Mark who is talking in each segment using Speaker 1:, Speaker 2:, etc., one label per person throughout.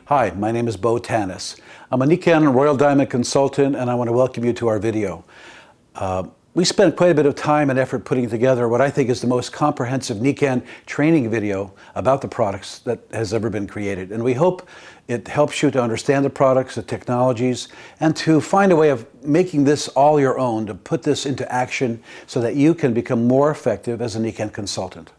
Speaker 1: Hi, my name is Bo Tanis. I'm a Nikken Royal Diamond consultant, and I want to welcome you to our video. We spent quite a bit of time and effort putting together what I think is the most comprehensive Nikken training video about the products that has ever been created. And we hope it helps you to understand the products, the technologies, and to find a way of making this all your own, to put this into action so that you can become more effective as a Nikken consultant.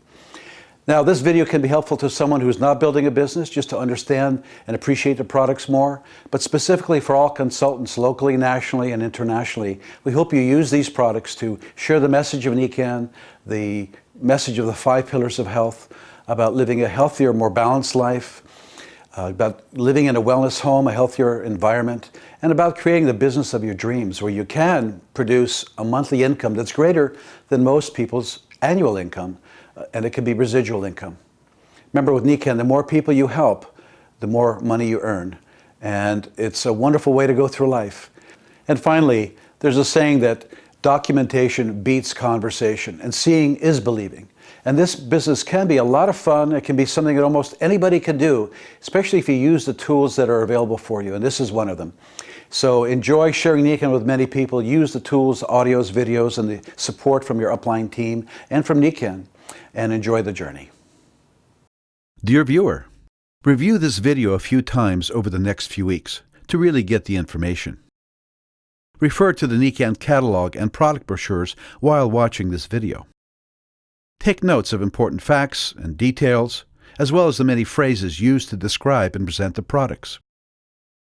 Speaker 1: Now, this video can be helpful to someone who's not building a business, just to understand and appreciate the products more, but specifically for all consultants locally, nationally, and internationally. We hope you use these products to share the message of Nikken, the message of the 5 pillars of health, about living a healthier, more balanced life, about living in a wellness home, a healthier environment, and about creating the business of your dreams, where you can produce a monthly income that's greater than most people's annual income. And it can be residual income. Remember, with Nikken, the more people you help, the more money you earn. And it's a wonderful way to go through life. And finally, there's a saying that documentation beats conversation, and seeing is believing. And this business can be a lot of fun. It can be something that almost anybody can do, especially if you use the tools that are available for you, and this is one of them. So enjoy sharing Nikken with many people. Use the tools, audios, videos, and the support from your upline team and from Nikken, and enjoy the journey.
Speaker 2: Dear viewer, review this video a few times over the next few weeks to really get the information. Refer to the Nikken catalog and product brochures while watching this video. Take notes of important facts and details, as well as the many phrases used to describe and present the products.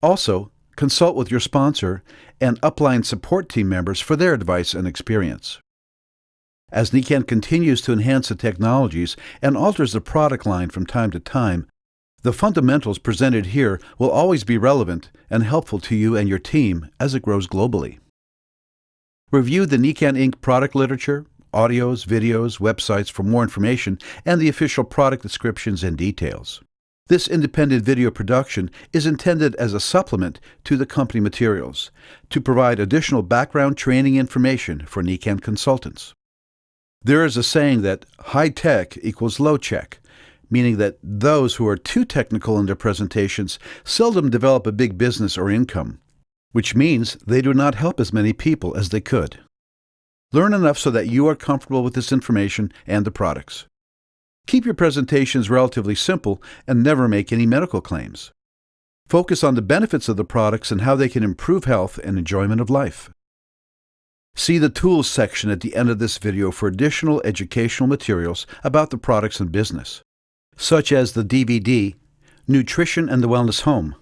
Speaker 2: Also, consult with your sponsor and upline support team members for their advice and experience. As Nikken continues to enhance the technologies and alters the product line from time to time, the fundamentals presented here will always be relevant and helpful to you and your team as it grows globally. Review the Nikken Inc. product literature, audios, videos, websites for more information, and the official product descriptions and details. This independent video production is intended as a supplement to the company materials to provide additional background training information for Nikken consultants. There is a saying that high tech equals low check, meaning that those who are too technical in their presentations seldom develop a big business or income, which means they do not help as many people as they could. Learn enough so that you are comfortable with this information and the products. Keep your presentations relatively simple and never make any medical claims. Focus on the benefits of the products and how they can improve health and enjoyment of life. See the Tools section at the end of this video for additional educational materials about the products and business, such as the DVD, Nutrition and the Wellness Home,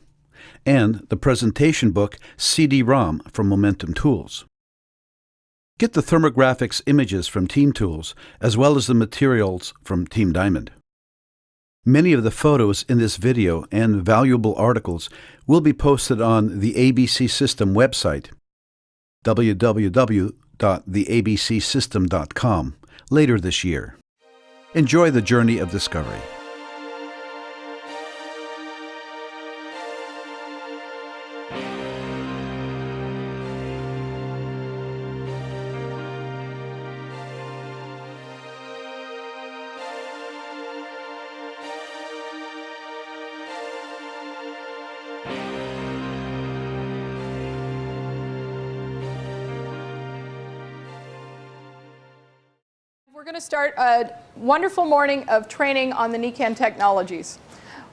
Speaker 2: and the presentation book CD-ROM from Momentum Tools. Get the thermographics images from Team Tools, as well as the materials from Team Diamond. Many of the photos in this video and valuable articles will be posted on the ABC System website, www.theabcsystem.com, later this year. Enjoy the journey of discovery.
Speaker 3: We're going to start a wonderful morning of training on the Nikken technologies.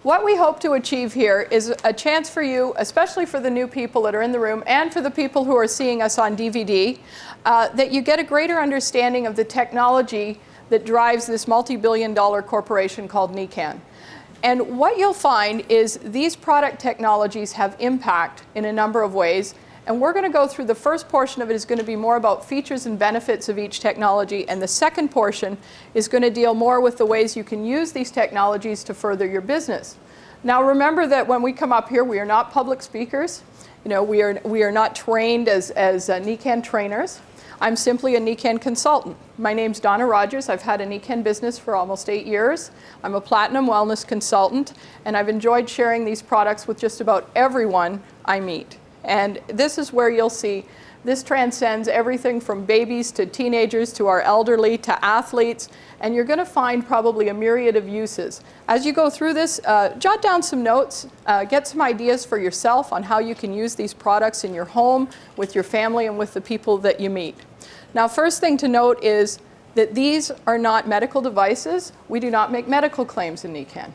Speaker 3: What we hope to achieve here is a chance for you, especially for the new people that are in the room and for the people who are seeing us on DVD, that you get a greater understanding of the technology that drives this multi-billion-dollar corporation called Nikken. And what you'll find is these product technologies have impact in a number of ways. And we're going to go through the first portion of it is going to be more about features and benefits of each technology. And the second portion is going to deal more with the ways you can use these technologies to further your business. Now remember that when we come up here, we are not public speakers. We are not trained as Nikken trainers. I'm simply a Nikken consultant. My name's Donna Rogers. I've had a Nikken business for almost 8 years. I'm a platinum wellness consultant, and I've enjoyed sharing these products with just about everyone I meet. And this is where you'll see This transcends everything from babies to teenagers to our elderly to athletes, and you're going to find probably a myriad of uses. As you go through this, jot down some notes, get some ideas for yourself on how you can use these products in your home, with your family, and with the people that you meet. Now, first thing to note is that these are not medical devices. We do not make medical claims in Nikken.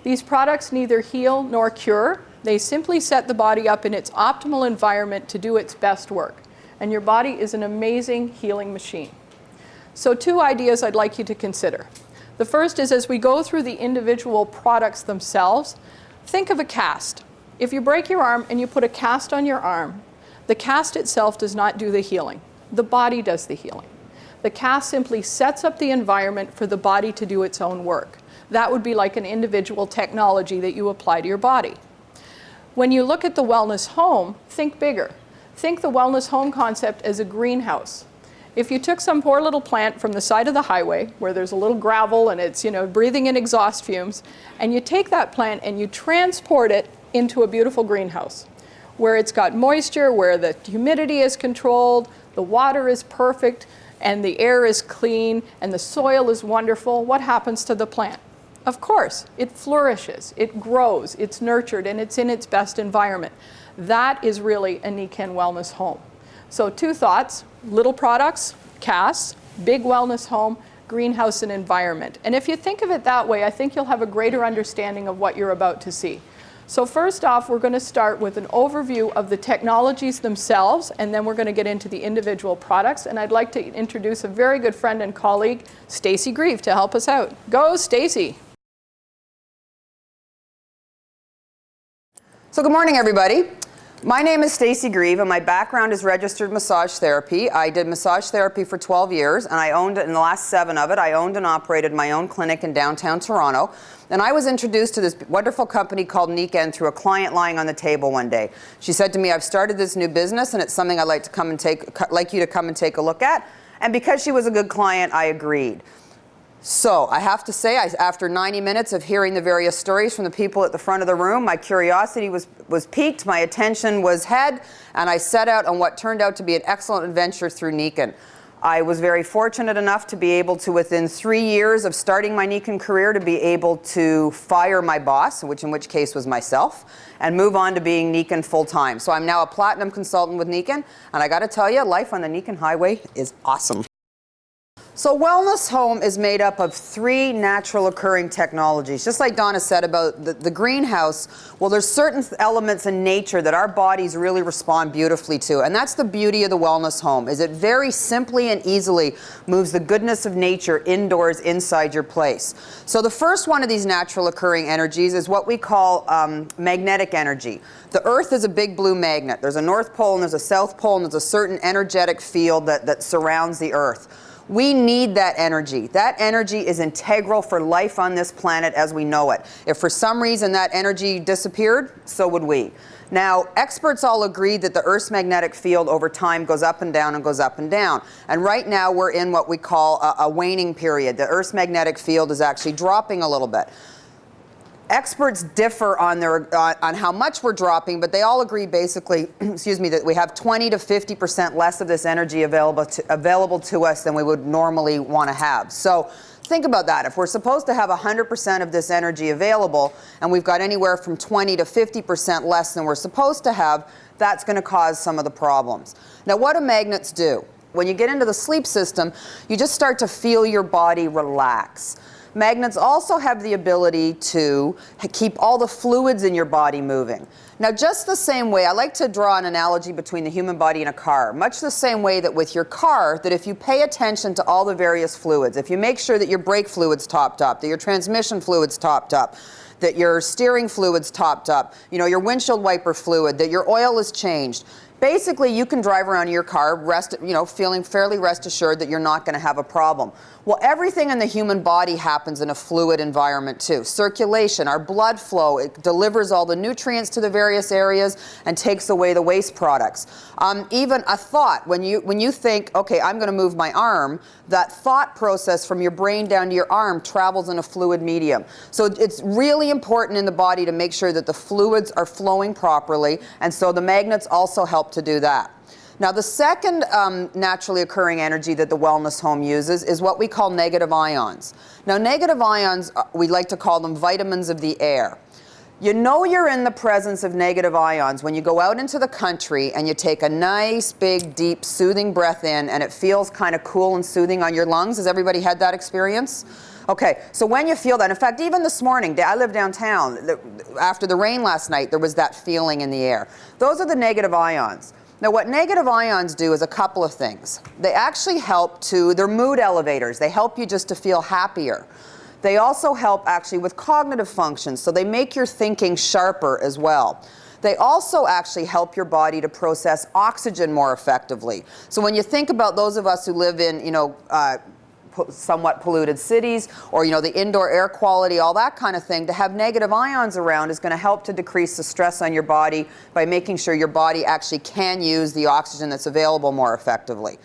Speaker 3: These products neither heal nor cure. They simply set the body up in its optimal environment to do its best work. And your body is an amazing healing machine. So 2 ideas I'd like you to consider. The first is, as we go through the individual products themselves, think of a cast. If you break your arm and you put a cast on your arm, the cast itself does not do the healing. The body does the healing. The cast simply sets up the environment for the body to do its own work. That would be like an individual technology that you apply to your body. When you look at the wellness home, think bigger. Think the wellness home concept as a greenhouse. If you took some poor little plant from the side of the highway where there's a little gravel and it's, breathing in exhaust fumes, and you take that plant and you transport it into a beautiful greenhouse where it's got moisture, where the humidity is controlled, the water is perfect, and the air is clean, and the soil is wonderful, what happens to the plant? Of course, it flourishes, it grows, it's nurtured, and it's in its best environment. That is really a Nikken wellness home. So 2 thoughts: little products, casts; big wellness home, greenhouse and environment. And if you think of it that way, I think you'll have a greater understanding of what you're about to see. So first off, we're going to start with an overview of the technologies themselves, and then we're going to get into the individual products. And I'd like to introduce a very good friend and colleague, Stacy Grieve, to help us out. Go, Stacy.
Speaker 4: So good morning, everybody. My name is Stacy Grieve, and my background is registered massage therapy. I did massage therapy for 12 years, and I owned it in the last 7 of it. I owned and operated my own clinic in downtown Toronto. And I was introduced to this wonderful company called Nikken through a client lying on the table one day. She said to me, "I've started this new business, and it's something I'd like you to come and take a look at." And because she was a good client, I agreed. So I have to say, after 90 minutes of hearing the various stories from the people at the front of the room, my curiosity was piqued, my attention was had, and I set out on what turned out to be an excellent adventure through Nikken. I was very fortunate enough to be able to, within 3 years of starting my Nikken career, to be able to fire my boss, in which case was myself, and move on to being Nikken full-time. So I'm now a platinum consultant with Nikken, and I got to tell you, life on the Nikken highway is awesome. So Wellness Home is made up of 3 natural occurring technologies. Just like Donna said about the greenhouse, well, there's certain elements in nature that our bodies really respond beautifully to. And that's the beauty of the Wellness Home, is it very simply and easily moves the goodness of nature indoors inside your place. So the first one of these natural occurring energies is what we call magnetic energy. The Earth is a big blue magnet. There's a North Pole and there's a South Pole, and there's a certain energetic field that surrounds the Earth. We need that energy. That energy is integral for life on this planet as we know it. If for some reason that energy disappeared, so would we. Now, experts all agree that the Earth's magnetic field over time goes up and down and goes up and down. And right now we're in what we call a waning period. The Earth's magnetic field is actually dropping a little bit. Experts differ on how much we're dropping, but they all agree basically, excuse me, that we have 20 to 50% less of this energy available to us than we would normally want to have. So think about that. If we're supposed to have 100% of this energy available, and we've got anywhere from 20 to 50% less than we're supposed to have, that's going to cause some of the problems. Now, what do magnets do? When you get into the sleep system, you just start to feel your body relax. Magnets also have the ability to keep all the fluids in your body moving. Now, just the same way, I like to draw an analogy between the human body and a car. Much the same way that with your car, that if you pay attention to all the various fluids, if you make sure that your brake fluid's topped up, that your transmission fluid's topped up, that your steering fluid's topped up, your windshield wiper fluid, that your oil is changed. Basically, you can drive around your car, feeling fairly rest assured that you're not going to have a problem. Well, everything in the human body happens in a fluid environment too. Circulation, our blood flow, it delivers all the nutrients to the various areas and takes away the waste products. Even a thought, when you think, okay, I'm going to move my arm, that thought process from your brain down to your arm travels in a fluid medium. So it's really important in the body to make sure that the fluids are flowing properly, and so the magnets also help to do that. Now the second naturally occurring energy that the wellness home uses is what we call negative ions. Now negative ions, we like to call them vitamins of the air. You know you're in the presence of negative ions when you go out into the country and you take a nice, big, deep, soothing breath in and it feels kind of cool and soothing on your lungs. Has everybody had that experience? Okay, so when you feel that, in fact, even this morning, I live downtown, after the rain last night, there was that feeling in the air. Those are the negative ions. Now what negative ions do is a couple of things. They actually help they're mood elevators. They help you just to feel happier. They also help actually with cognitive functions, so they make your thinking sharper as well. They also actually help your body to process oxygen more effectively. So when you think about those of us who live in, somewhat polluted cities, or the indoor air quality, all that kind of thing, to have negative ions around is going to help to decrease the stress on your body by making sure your body actually can use the oxygen that's available more effectively.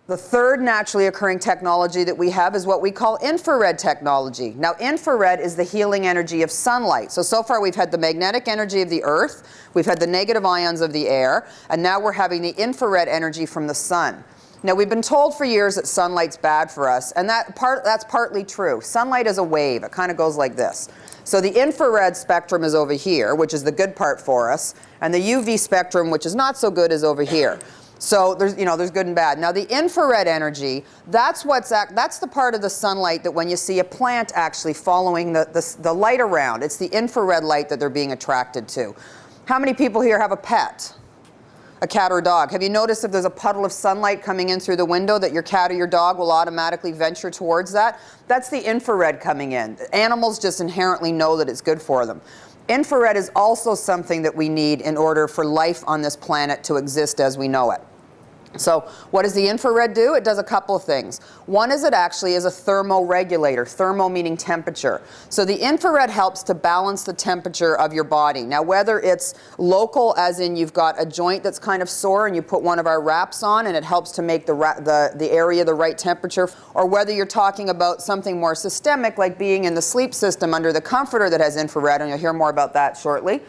Speaker 4: The third naturally occurring technology that we have is what we call infrared technology. Now infrared is the healing energy of sunlight. So far we've had the magnetic energy of the earth, we've had the negative ions of the air, and now we're having the infrared energy from the sun. Now we've been told for years that sunlight's bad for us, and that's partly true. Sunlight is a wave, it kind of goes like this. So the infrared spectrum is over here, which is the good part for us, and the UV spectrum, which is not so good, is over here. So there's good and bad. Now the infrared energy, that's the part of the sunlight that when you see a plant actually following the light around, it's the infrared light that they're being attracted to. How many people here have a pet? A cat or a dog? Have you noticed if there's a puddle of sunlight coming in through the window that your cat or your dog will automatically venture towards that? That's the infrared coming in. Animals just inherently know that it's good for them. Infrared is also something that we need in order for life on this planet to exist as we know it. So what does the infrared do? It does a couple of things. One is it actually is a thermoregulator, thermo meaning temperature. So the infrared helps to balance the temperature of your body. Now whether it's local, as in you've got a joint that's kind of sore and you put one of our wraps on and it helps to make the area the right temperature, or whether you're talking about something more systemic like being in the sleep system under the comforter that has infrared, and you'll hear more about that shortly.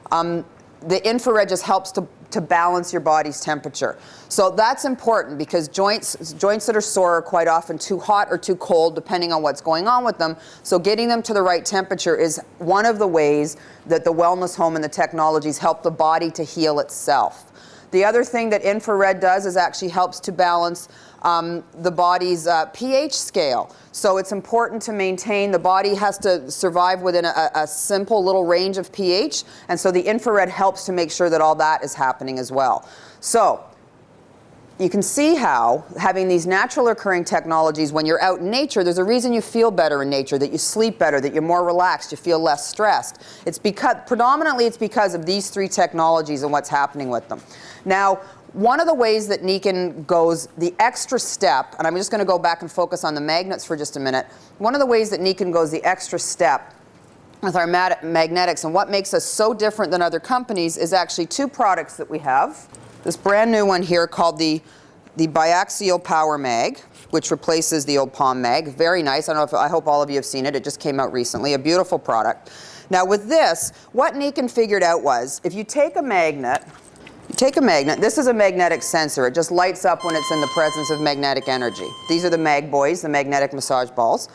Speaker 4: The infrared just helps to balance your body's temperature. So that's important because joints that are sore are quite often too hot or too cold depending on what's going on with them. So getting them to the right temperature is one of the ways that the wellness home and the technologies help the body to heal itself. The other thing that infrared does is actually helps to balance the body's pH scale. So it's important to maintain, the body has to survive within a simple little range of pH, and so the infrared helps to make sure that all that is happening as well. So you can see how having these natural occurring technologies, when you're out in nature, there's a reason you feel better in nature, that you sleep better, that you're more relaxed, you feel less stressed. Predominantly it's because of these three technologies and what's happening with them. Now, one of the ways that Nikken goes the extra step, and I'm just going to go back and focus on the magnets for just a minute. One of the ways that Nikken goes the extra step with our magnetics and what makes us so different than other companies is actually two products that we have. This brand new one here called the biaxial power mag, which replaces the old palm mag. Very nice. I hope all of you have seen it. It just came out recently. A beautiful product. Now with this, what Nikken figured out was if you take a magnet, this is a magnetic sensor. It just lights up when it's in the presence of magnetic energy. These are the mag boys, the magnetic massage balls.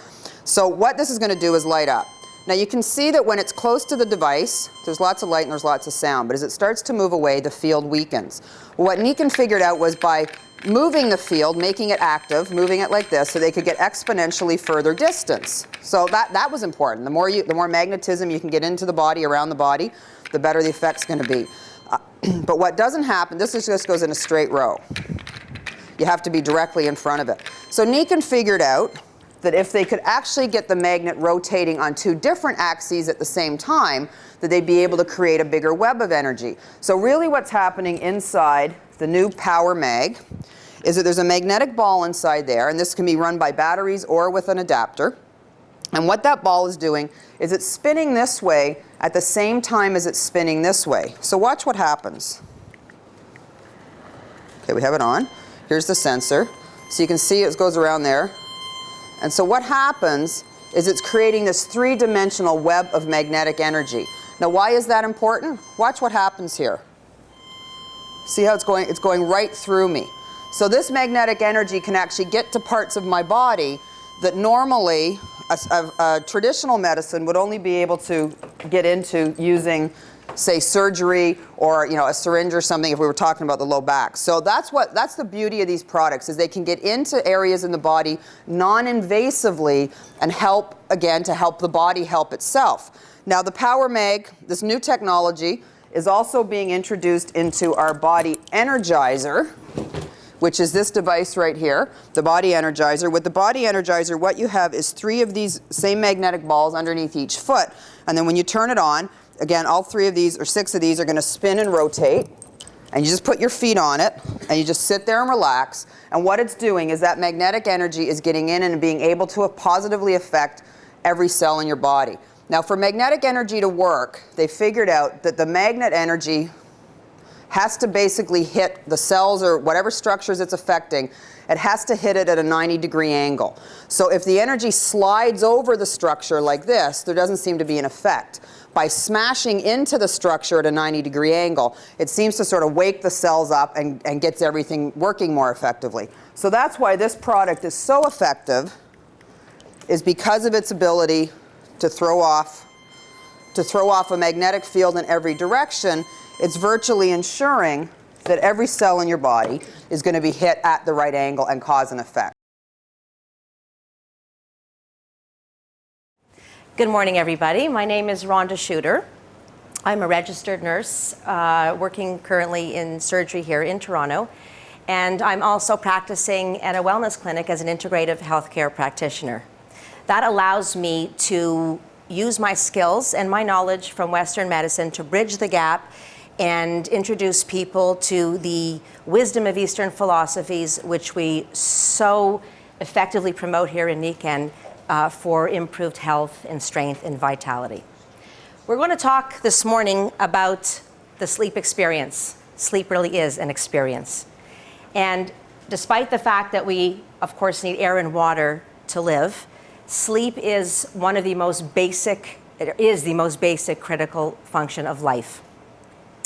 Speaker 4: So what this is going to do is light up. Now you can see that when it's close to the device, there's lots of light and there's lots of sound, but as it starts to move away, the field weakens. What Nikken figured out was by moving the field, making it active, moving it like this, so they could get exponentially further distance. So that was important. The more magnetism you can get into the body, around the body, the better the effect's going to be. But what doesn't happen, this just goes in a straight row. You have to be directly in front of it. So Nikken figured out that if they could actually get the magnet rotating on two different axes at the same time, that they'd be able to create a bigger web of energy. So really what's happening inside the new Power Mag is that there's a magnetic ball inside there, and this can be run by batteries or with an adapter. And what that ball is doing is it's spinning this way at the same time as it's spinning this way. So watch what happens. Okay, we have it on. Here's the sensor. So you can see it goes around there. And so what happens is it's creating this three-dimensional web of magnetic energy. Now why is that important? Watch what happens here. See how it's going? It's going right through me. So this magnetic energy can actually get to parts of my body that normally a traditional medicine would only be able to get into using, say, surgery or a syringe or something if we were talking about the low back. So that's the beauty of these products, is they can get into areas in the body non-invasively and help, again, to help the body help itself. Now the Power Mag, this new technology, is also being introduced into our body energizer, which is this device right here, the body energizer. With the body energizer, what you have is 3 of these same magnetic balls underneath each foot. And then when you turn it on, again, all 3 of these or 6 of these are going to spin and rotate. And you just put your feet on it, and you just sit there and relax. And what it's doing is that magnetic energy is getting in and being able to positively affect every cell in your body. Now, for magnetic energy to work, they figured out that the magnet energy has to basically hit the cells or whatever structures it's affecting. It has to hit it at a 90-degree angle. So if the energy slides over the structure like this, there doesn't seem to be an effect. By smashing into the structure at a 90-degree angle, it seems to sort of wake the cells up and gets everything working more effectively. So that's why this product is so effective, is because of its ability to throw off a magnetic field in every direction. It's virtually ensuring that every cell in your body is going to be hit at the right angle and cause an effect.
Speaker 5: Good morning, everybody. My name is Rhonda Shooter. I'm a registered nurse working currently in surgery here in Toronto, and I'm also practicing at a wellness clinic as an integrative healthcare practitioner. That allows me to use my skills and my knowledge from Western medicine to bridge the gap and introduce people to the wisdom of Eastern philosophies, which we so effectively promote here in Nikken for improved health and strength and vitality. We're going to talk this morning about the sleep experience. Sleep really is an experience. And despite the fact that we, of course, need air and water to live, sleep is one of the most basic, it is the most basic critical function of life.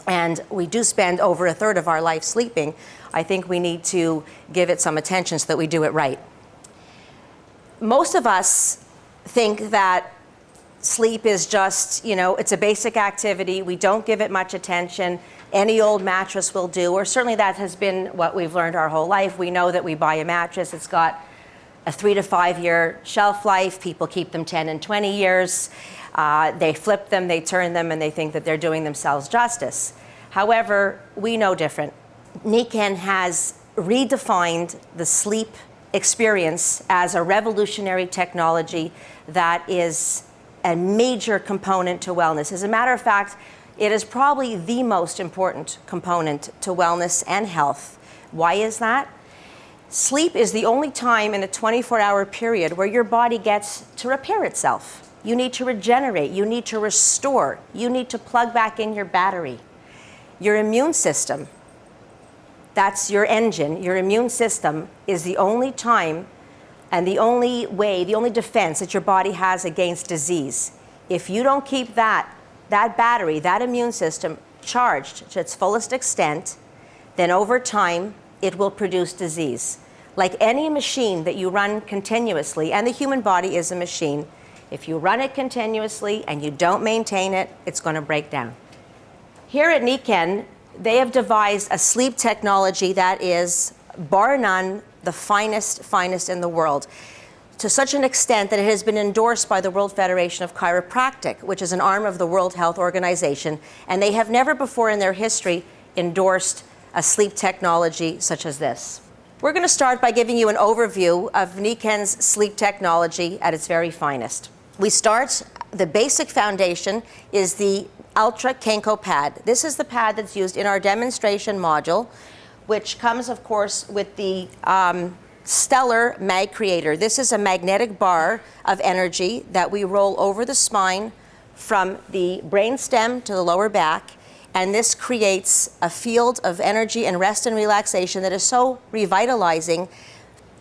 Speaker 5: And we do spend over 1/3 of our life sleeping. I think we need to give it some attention so that we do it right. Most of us think that sleep is just, it's a basic activity. We don't give it much attention. Any old mattress will do, or certainly that has been what we've learned our whole life. We know that we buy a mattress, it's got a 3 to 5 year shelf life. People keep them 10 and 20 years. They flip them, they turn them, and they think that they're doing themselves justice. However, we know different. Nikken has redefined the sleep experience as a revolutionary technology that is a major component to wellness. As a matter of fact, it is probably the most important component to wellness and health. Why is that? Sleep is the only time in a 24-hour period where your body gets to repair itself. You need to regenerate, you need to restore, you need to plug back in your battery. Your immune system, that's your engine. Your immune system is the only time and the only way, the only defense that your body has against disease. If you don't keep that battery, that immune system charged to its fullest extent, then over time, it will produce disease. Like any machine that you run continuously, and the human body is a machine, if you run it continuously and you don't maintain it, it's going to break down. Here at Nikken, they have devised a sleep technology that is, bar none, the finest in the world, to such an extent that it has been endorsed by the World Federation of Chiropractic, which is an arm of the World Health Organization, and they have never before in their history endorsed a sleep technology such as this. We're going to start by giving you an overview of Nikken's sleep technology at its very finest. We start, the basic foundation is the Ultra Kenko pad. This is the pad that's used in our demonstration module, which comes, of course, with the Stellar Mag Creator. This is a magnetic bar of energy that we roll over the spine from the brainstem to the lower back, and this creates a field of energy and rest and relaxation that is so revitalizing.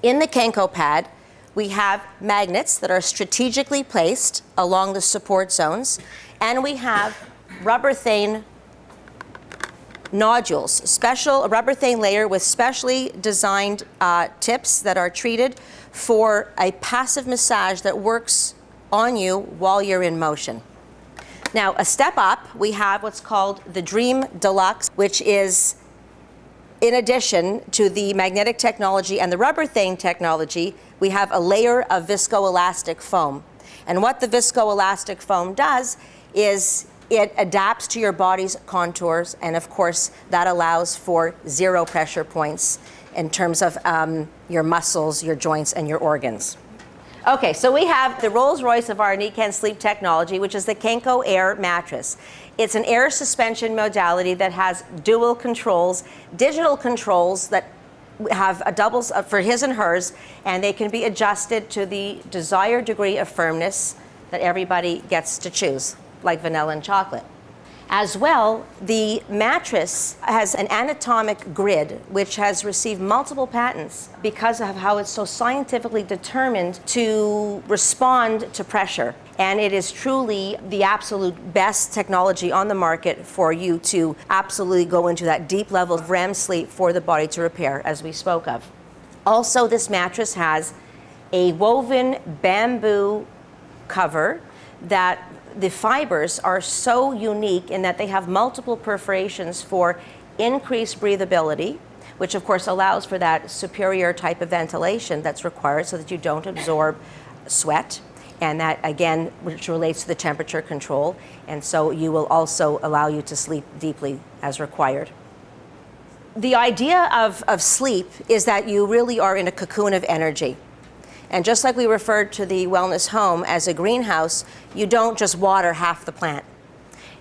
Speaker 5: In the Kenko pad, we have magnets that are strategically placed along the support zones, and we have rubber-thane nodules, a rubber thin layer with specially designed tips that are treated for a passive massage that works on you while you're in motion. Now, a step up, we have what's called the Dream Deluxe, which is, in addition to the magnetic technology and the rubber thing technology, we have a layer of viscoelastic foam. And what the viscoelastic foam does is it adapts to your body's contours, and of course, that allows for 0 pressure points in terms of your muscles, your joints, and your organs. Okay, so we have the Rolls Royce of our Nikken sleep technology, which is the Kenko Air mattress. It's an air suspension modality that has dual controls, digital controls that have a doubles for his and hers, and they can be adjusted to the desired degree of firmness that everybody gets to choose, like vanilla and chocolate. As well, the mattress has an anatomic grid which has received multiple patents because of how it's so scientifically determined to respond to pressure. And it is truly the absolute best technology on the market for you to absolutely go into that deep level of REM sleep for the body to repair, as we spoke of. Also, this mattress has a woven bamboo cover that the fibers are so unique in that they have multiple perforations for increased breathability, which of course allows for that superior type of ventilation that's required so that you don't absorb sweat, and that again, which relates to the temperature control, and so you will also allow you to sleep deeply as required. The idea of sleep is that you really are in a cocoon of energy. And just like we referred to the wellness home as a greenhouse, you don't just water half the plant.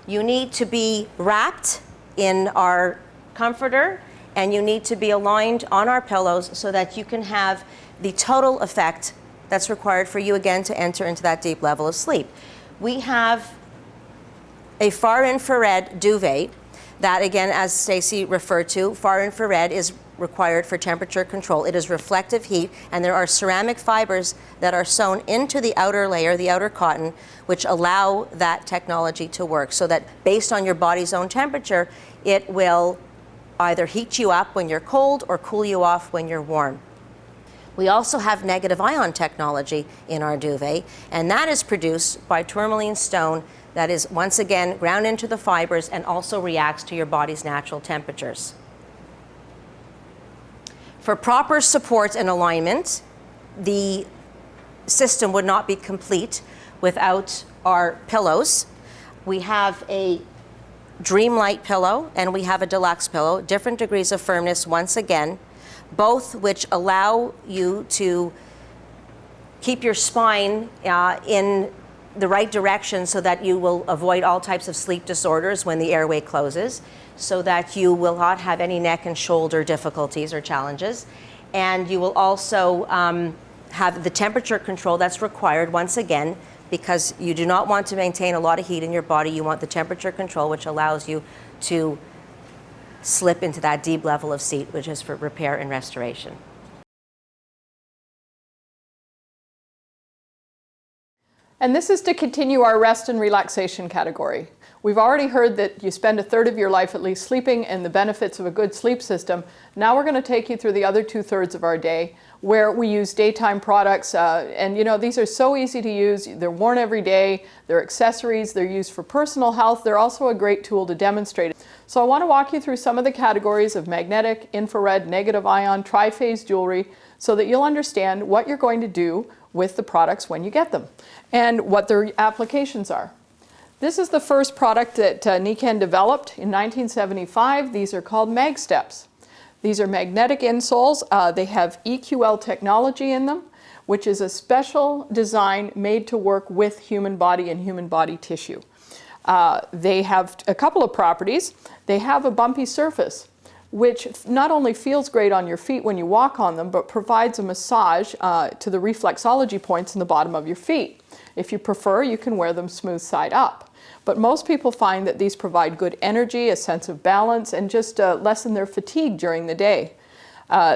Speaker 5: You need to be wrapped in our comforter, and you need to be aligned on our pillows so that you can have the total effect that's required for you again to enter into that deep level of sleep. We have a far infrared duvet that, again, as Stacy referred to, far infrared is required for temperature control. It is reflective heat, and there are ceramic fibers that are sewn into the outer layer, the outer cotton, which allow that technology to work so that based on your body's own temperature, it will either heat you up when you're cold or cool you off when you're warm. We also have negative ion technology in our duvet, and that is produced by tourmaline stone that is once again ground into the fibers and also reacts to your body's natural temperatures. For proper support and alignment, the system would not be complete without our pillows. We have a Dreamlight pillow and we have a Deluxe pillow, different degrees of firmness once again, both which allow you to keep your spine in the right direction so that you will avoid all types of sleep disorders when the airway closes, so that you will not have any neck and shoulder difficulties or challenges. And you will also have the temperature control that's required once again, because you do not want to maintain a lot of heat in your body. You want the temperature control, which allows you to slip into that deep level of sleep, which is for repair and restoration.
Speaker 3: And this is to continue our rest and relaxation category. We've already heard that you spend a third of your life at least sleeping and the benefits of a good sleep system. Now we're going to take you through the other 2/3 of our day where we use daytime products. And you know, these are so easy to use. They're worn every day. They're accessories. They're used for personal health. They're also a great tool to demonstrate it. So I want to walk you through some of the categories of magnetic, infrared, negative ion, tri-phase jewelry so that you'll understand what you're going to do with the products when you get them and what their applications are. This is the first product that Nikken developed in 1975. These are called Mag Steps. These are magnetic insoles. They have EQL technology in them, which is a special design made to work with human body and human body tissue. They have a couple of properties. They have a bumpy surface, which not only feels great on your feet when you walk on them, but provides a massage to the reflexology points in the bottom of your feet. If you prefer, you can wear them smooth side up. But most people find that these provide good energy, a sense of balance, and just lessen their fatigue during the day.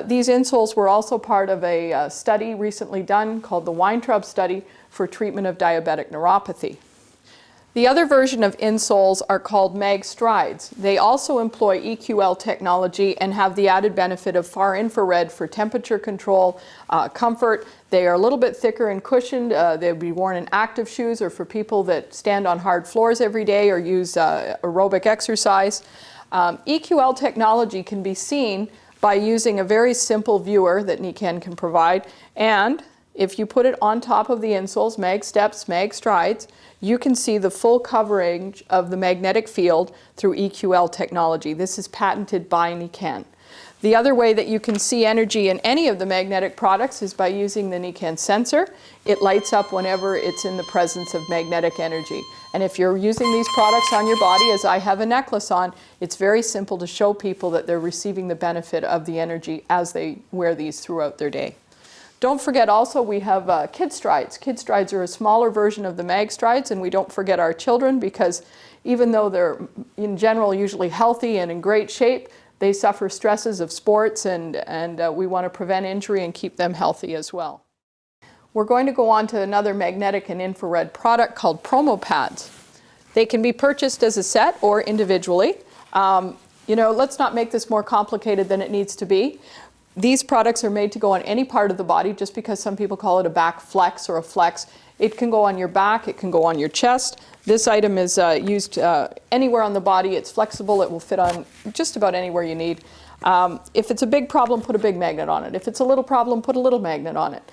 Speaker 3: These insoles were also part of a study recently done called the Weintraub study for treatment of diabetic neuropathy. The other version of insoles are called mag strides. They also employ EQL technology and have the added benefit of far infrared for temperature control, comfort. They are a little bit thicker and cushioned. They'll be worn in active shoes or for people that stand on hard floors every day or use aerobic exercise. EQL technology can be seen by using a very simple viewer that Nikken can provide, and if you put it on top of the insoles, mag steps, mag strides, you can see the full coverage of the magnetic field through EQL technology. This is patented by Nikken. The other way that you can see energy in any of the magnetic products is by using the Nikken sensor. It lights up whenever it's in the presence of magnetic energy. And if you're using these products on your body, as I have a necklace on, it's very simple to show people that they're receiving the benefit of the energy as they wear these throughout their day. Don't forget also we have kid strides. Kid strides are a smaller version of the mag strides, and we don't forget our children because even though they're in general usually healthy and in great shape, they suffer stresses of sports, and we want to prevent injury and keep them healthy as well. We're going to go on to another magnetic and infrared product called promo pads. They can be purchased as a set or individually. Let's not make this more complicated than it needs to be. These products are made to go on any part of the body. Just because some people call it a back flex or a flex, it can go on your back, it can go on your chest. This item is used anywhere on the body. It's flexible, it will fit on just about anywhere you need. If it's a big problem, put a big magnet on it. If it's a little problem, put a little magnet on it.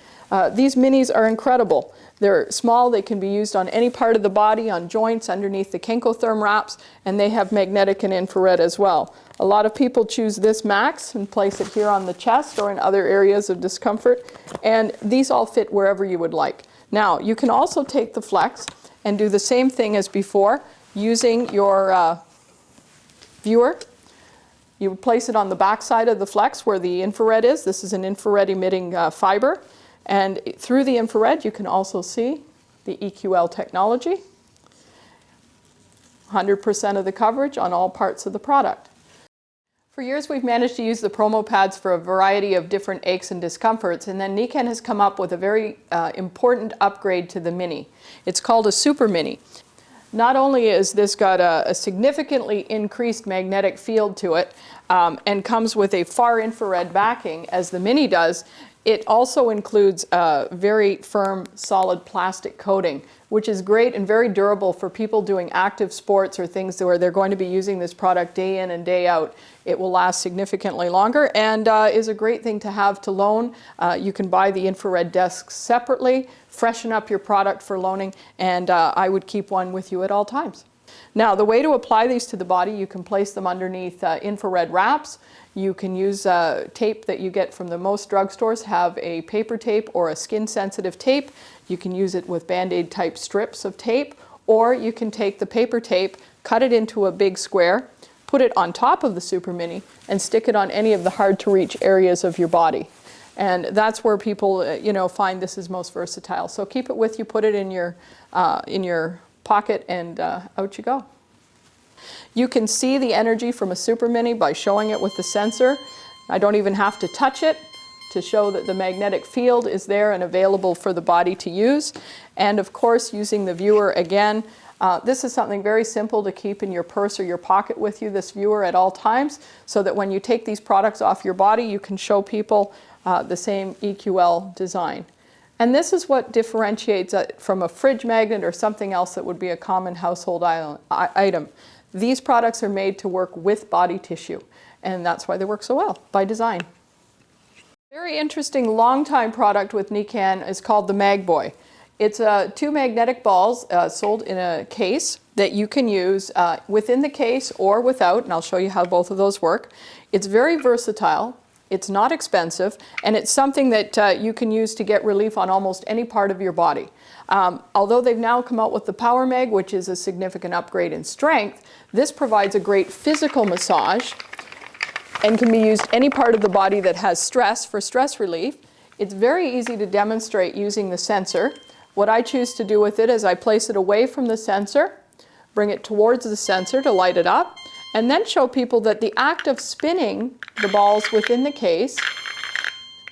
Speaker 3: These minis are incredible. They're small, they can be used on any part of the body, on joints, underneath the Kenkotherm wraps, and they have magnetic and infrared as well. A lot of people choose this max and place it here on the chest or in other areas of discomfort, and these all fit wherever you would like. Now, you can also take the flex and do the same thing as before using your viewer. You would place it on the back side of the flex where the infrared is. This is an infrared emitting fiber. And through the infrared, you can also see the EQL technology. 100% of the coverage on all parts of the product. For years, we've managed to use the promo pads for a variety of different aches and discomforts, and then Nikken has come up with a very important upgrade to the Mini. It's called a Super Mini. Not only has this got a significantly increased magnetic field to it and comes with a far infrared backing, as the Mini does, it also includes a very firm, solid plastic coating, which is great and very durable for people doing active sports or things where they're going to be using this product day in and day out. It will last significantly longer and is a great thing to have to loan. You can buy the infrared discs separately, freshen up your product for loaning, and I would keep one with you at all times. Now, the way to apply these to the body, you can place them underneath infrared wraps. You can use tape that you get from the most drugstores, have a paper tape or a skin-sensitive tape. You can use it with Band-Aid type strips of tape, or you can take the paper tape, cut it into a big square, put it on top of the Super Mini, and stick it on any of the hard-to-reach areas of your body. And that's where people, find this is most versatile. So keep it with you, put it in your pocket, and out you go. You can see the energy from a Super Mini by showing it with the sensor. I don't even have to touch it to show that the magnetic field is there and available for the body to use. And of course, using the viewer again, this is something very simple to keep in your purse or your pocket with you, this viewer at all times, so that when you take these products off your body, you can show people the same EQL design. And this is what differentiates it from a fridge magnet or something else that would be a common household item. These products are made to work with body tissue, and that's why they work so well, by design. Very interesting long-time product with Nikken is called the Mag Boy. It's two magnetic balls sold in a case that you can use within the case or without, and I'll show you how both of those work. It's very versatile. It's not expensive, and it's something that you can use to get relief on almost any part of your body. Although they've now come out with the Power Mag, which is a significant upgrade in strength, this provides a great physical massage and can be used any part of the body that has stress for stress relief. It's very easy to demonstrate using the sensor. What I choose to do with it is I place it away from the sensor, bring it towards the sensor to light it up, and then show people that the act of spinning the balls within the case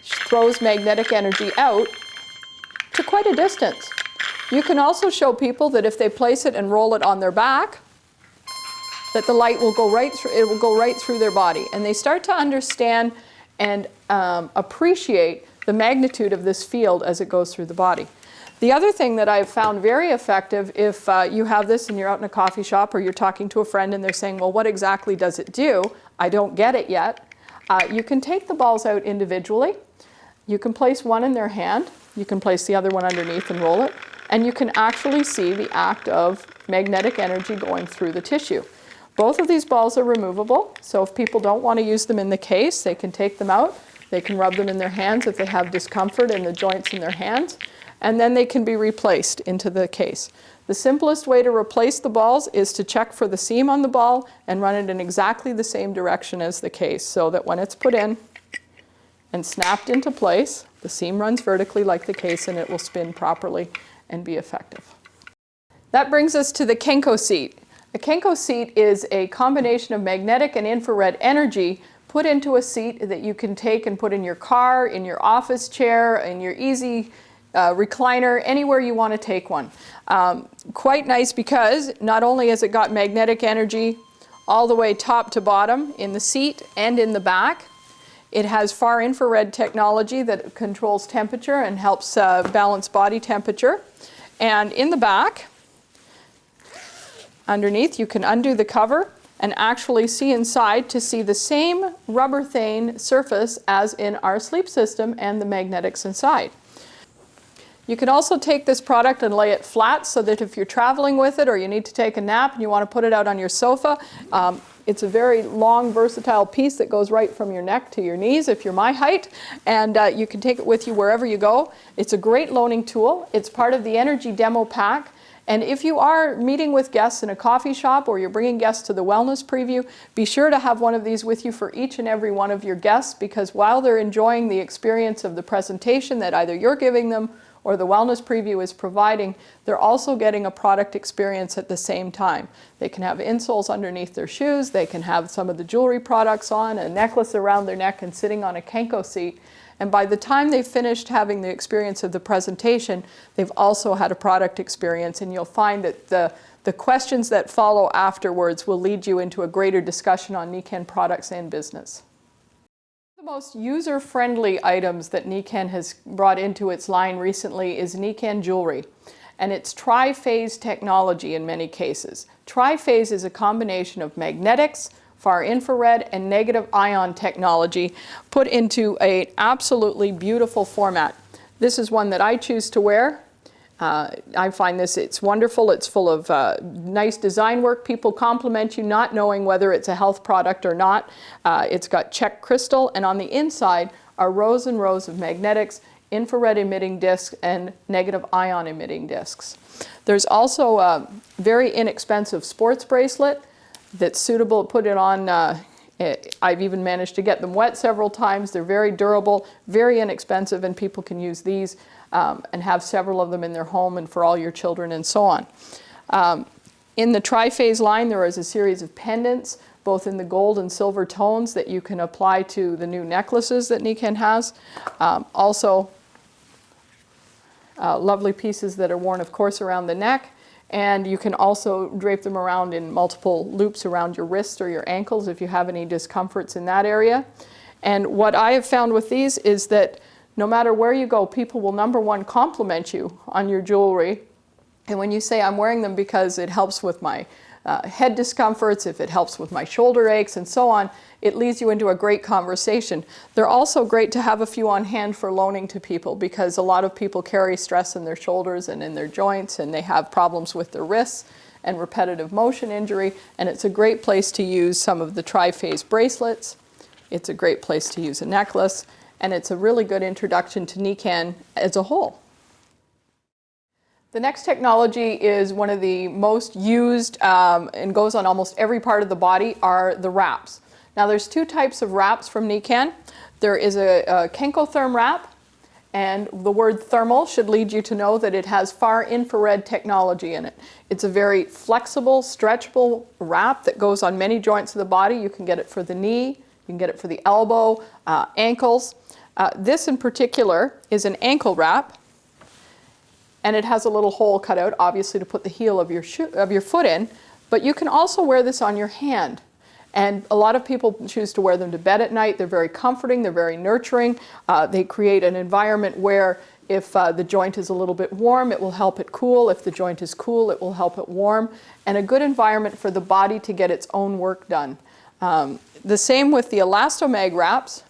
Speaker 3: throws magnetic energy out to quite a distance. You can also show people that if they place it and roll it on their back, that the light will go right through, it will go right through their body. And they start to understand and appreciate the magnitude of this field as it goes through the body. The other thing that I've found very effective, if you have this and you're out in a coffee shop or you're talking to a friend and they're saying, well, what exactly does it do? I don't get it yet. You can take the balls out individually. You can place one in their hand. You can place the other one underneath and roll it. And you can actually see the act of magnetic energy going through the tissue. Both of these balls are removable, so if people don't want to use them in the case, they can take them out. They can rub them in their hands if they have discomfort in the joints in their hands, and then they can be replaced into the case. The simplest way to replace the balls is to check for the seam on the ball and run it in exactly the same direction as the case, so that when it's put in and snapped into place, the seam runs vertically like the case and it will spin properly and be effective. That brings us to the Kenko seat. A Kenko seat is a combination of magnetic and infrared energy put into a seat that you can take and put in your car, in your office chair, in your easy recliner, anywhere you want to take one. Quite nice because not only has it got magnetic energy all the way top to bottom in the seat and in the back, it has far infrared technology that controls temperature and helps balance body temperature. And in the back, underneath, you can undo the cover and actually see inside to see the same rubber-thane surface as in our sleep system and the magnetics inside. You can also take this product and lay it flat so that if you're traveling with it or you need to take a nap and you want to put it out on your sofa, it's a very long, versatile piece that goes right from your neck to your knees if you're my height, and you can take it with you wherever you go. It's a great loaning tool. It's part of the Energy Demo Pack. And if you are meeting with guests in a coffee shop or you're bringing guests to the wellness preview, be sure to have one of these with you for each and every one of your guests, because while they're enjoying the experience of the presentation that either you're giving them or the wellness preview is providing, they're also getting a product experience at the same time. They can have insoles underneath their shoes, they can have some of the jewelry products on, a necklace around their neck and sitting on a Kenko seat. And by the time they've finished having the experience of the presentation, they've also had a product experience, and you'll find that the questions that follow afterwards will lead you into a greater discussion on Nikken products and business. The most user-friendly items that Nikken has brought into its line recently is Nikken jewelry, and it's tri-phase technology in many cases. Tri-phase is a combination of magnetics, far infrared, and negative ion technology put into an absolutely beautiful format. This is one that I choose to wear. I find it's wonderful. It's full of nice design work. People compliment you not knowing whether it's a health product or not. It's got check crystal, and on the inside are rows and rows of magnetics, infrared emitting discs, and negative ion emitting discs. There's also a very inexpensive sports bracelet that's suitable. Put it on, I've even managed to get them wet several times. They're very durable, very inexpensive, and people can use these and have several of them in their home and for all your children and so on. In the tri-phase line, there is a series of pendants, both in the gold and silver tones, that you can apply to the new necklaces that Nikken has. Also, lovely pieces that are worn, of course, around the neck. And you can also drape them around in multiple loops around your wrists or your ankles if you have any discomforts in that area. And what I have found with these is that no matter where you go, people will, number one, compliment you on your jewelry. And when you say, I'm wearing them because it helps with my head discomforts, if it helps with my shoulder aches and so on, it leads you into a great conversation. They're also great to have a few on hand for loaning to people, because a lot of people carry stress in their shoulders and in their joints, and they have problems with their wrists and repetitive motion injury, and it's a great place to use some of the tri-phase bracelets. It's a great place to use a necklace, and it's a really good introduction to Nikken as a whole. The next technology is one of the most used and goes on almost every part of the body, are the wraps. Now there's two types of wraps from Nikken. There is a Kenkotherm wrap, and the word thermal should lead you to know that it has far infrared technology in it. It's a very flexible, stretchable wrap that goes on many joints of the body. You can get it for the knee, you can get it for the elbow, ankles. This in particular is an ankle wrap. and it has a little hole cut out, obviously, to put the heel of your foot in, but you can also wear this on your hand. And a lot of people choose to wear them to bed at night. They're very comforting, they're very nurturing. They create an environment where if the joint is a little bit warm, it will help it cool. If the joint is cool, it will help it warm. And a good environment for the body to get its own work done. The same with the elastomag wraps,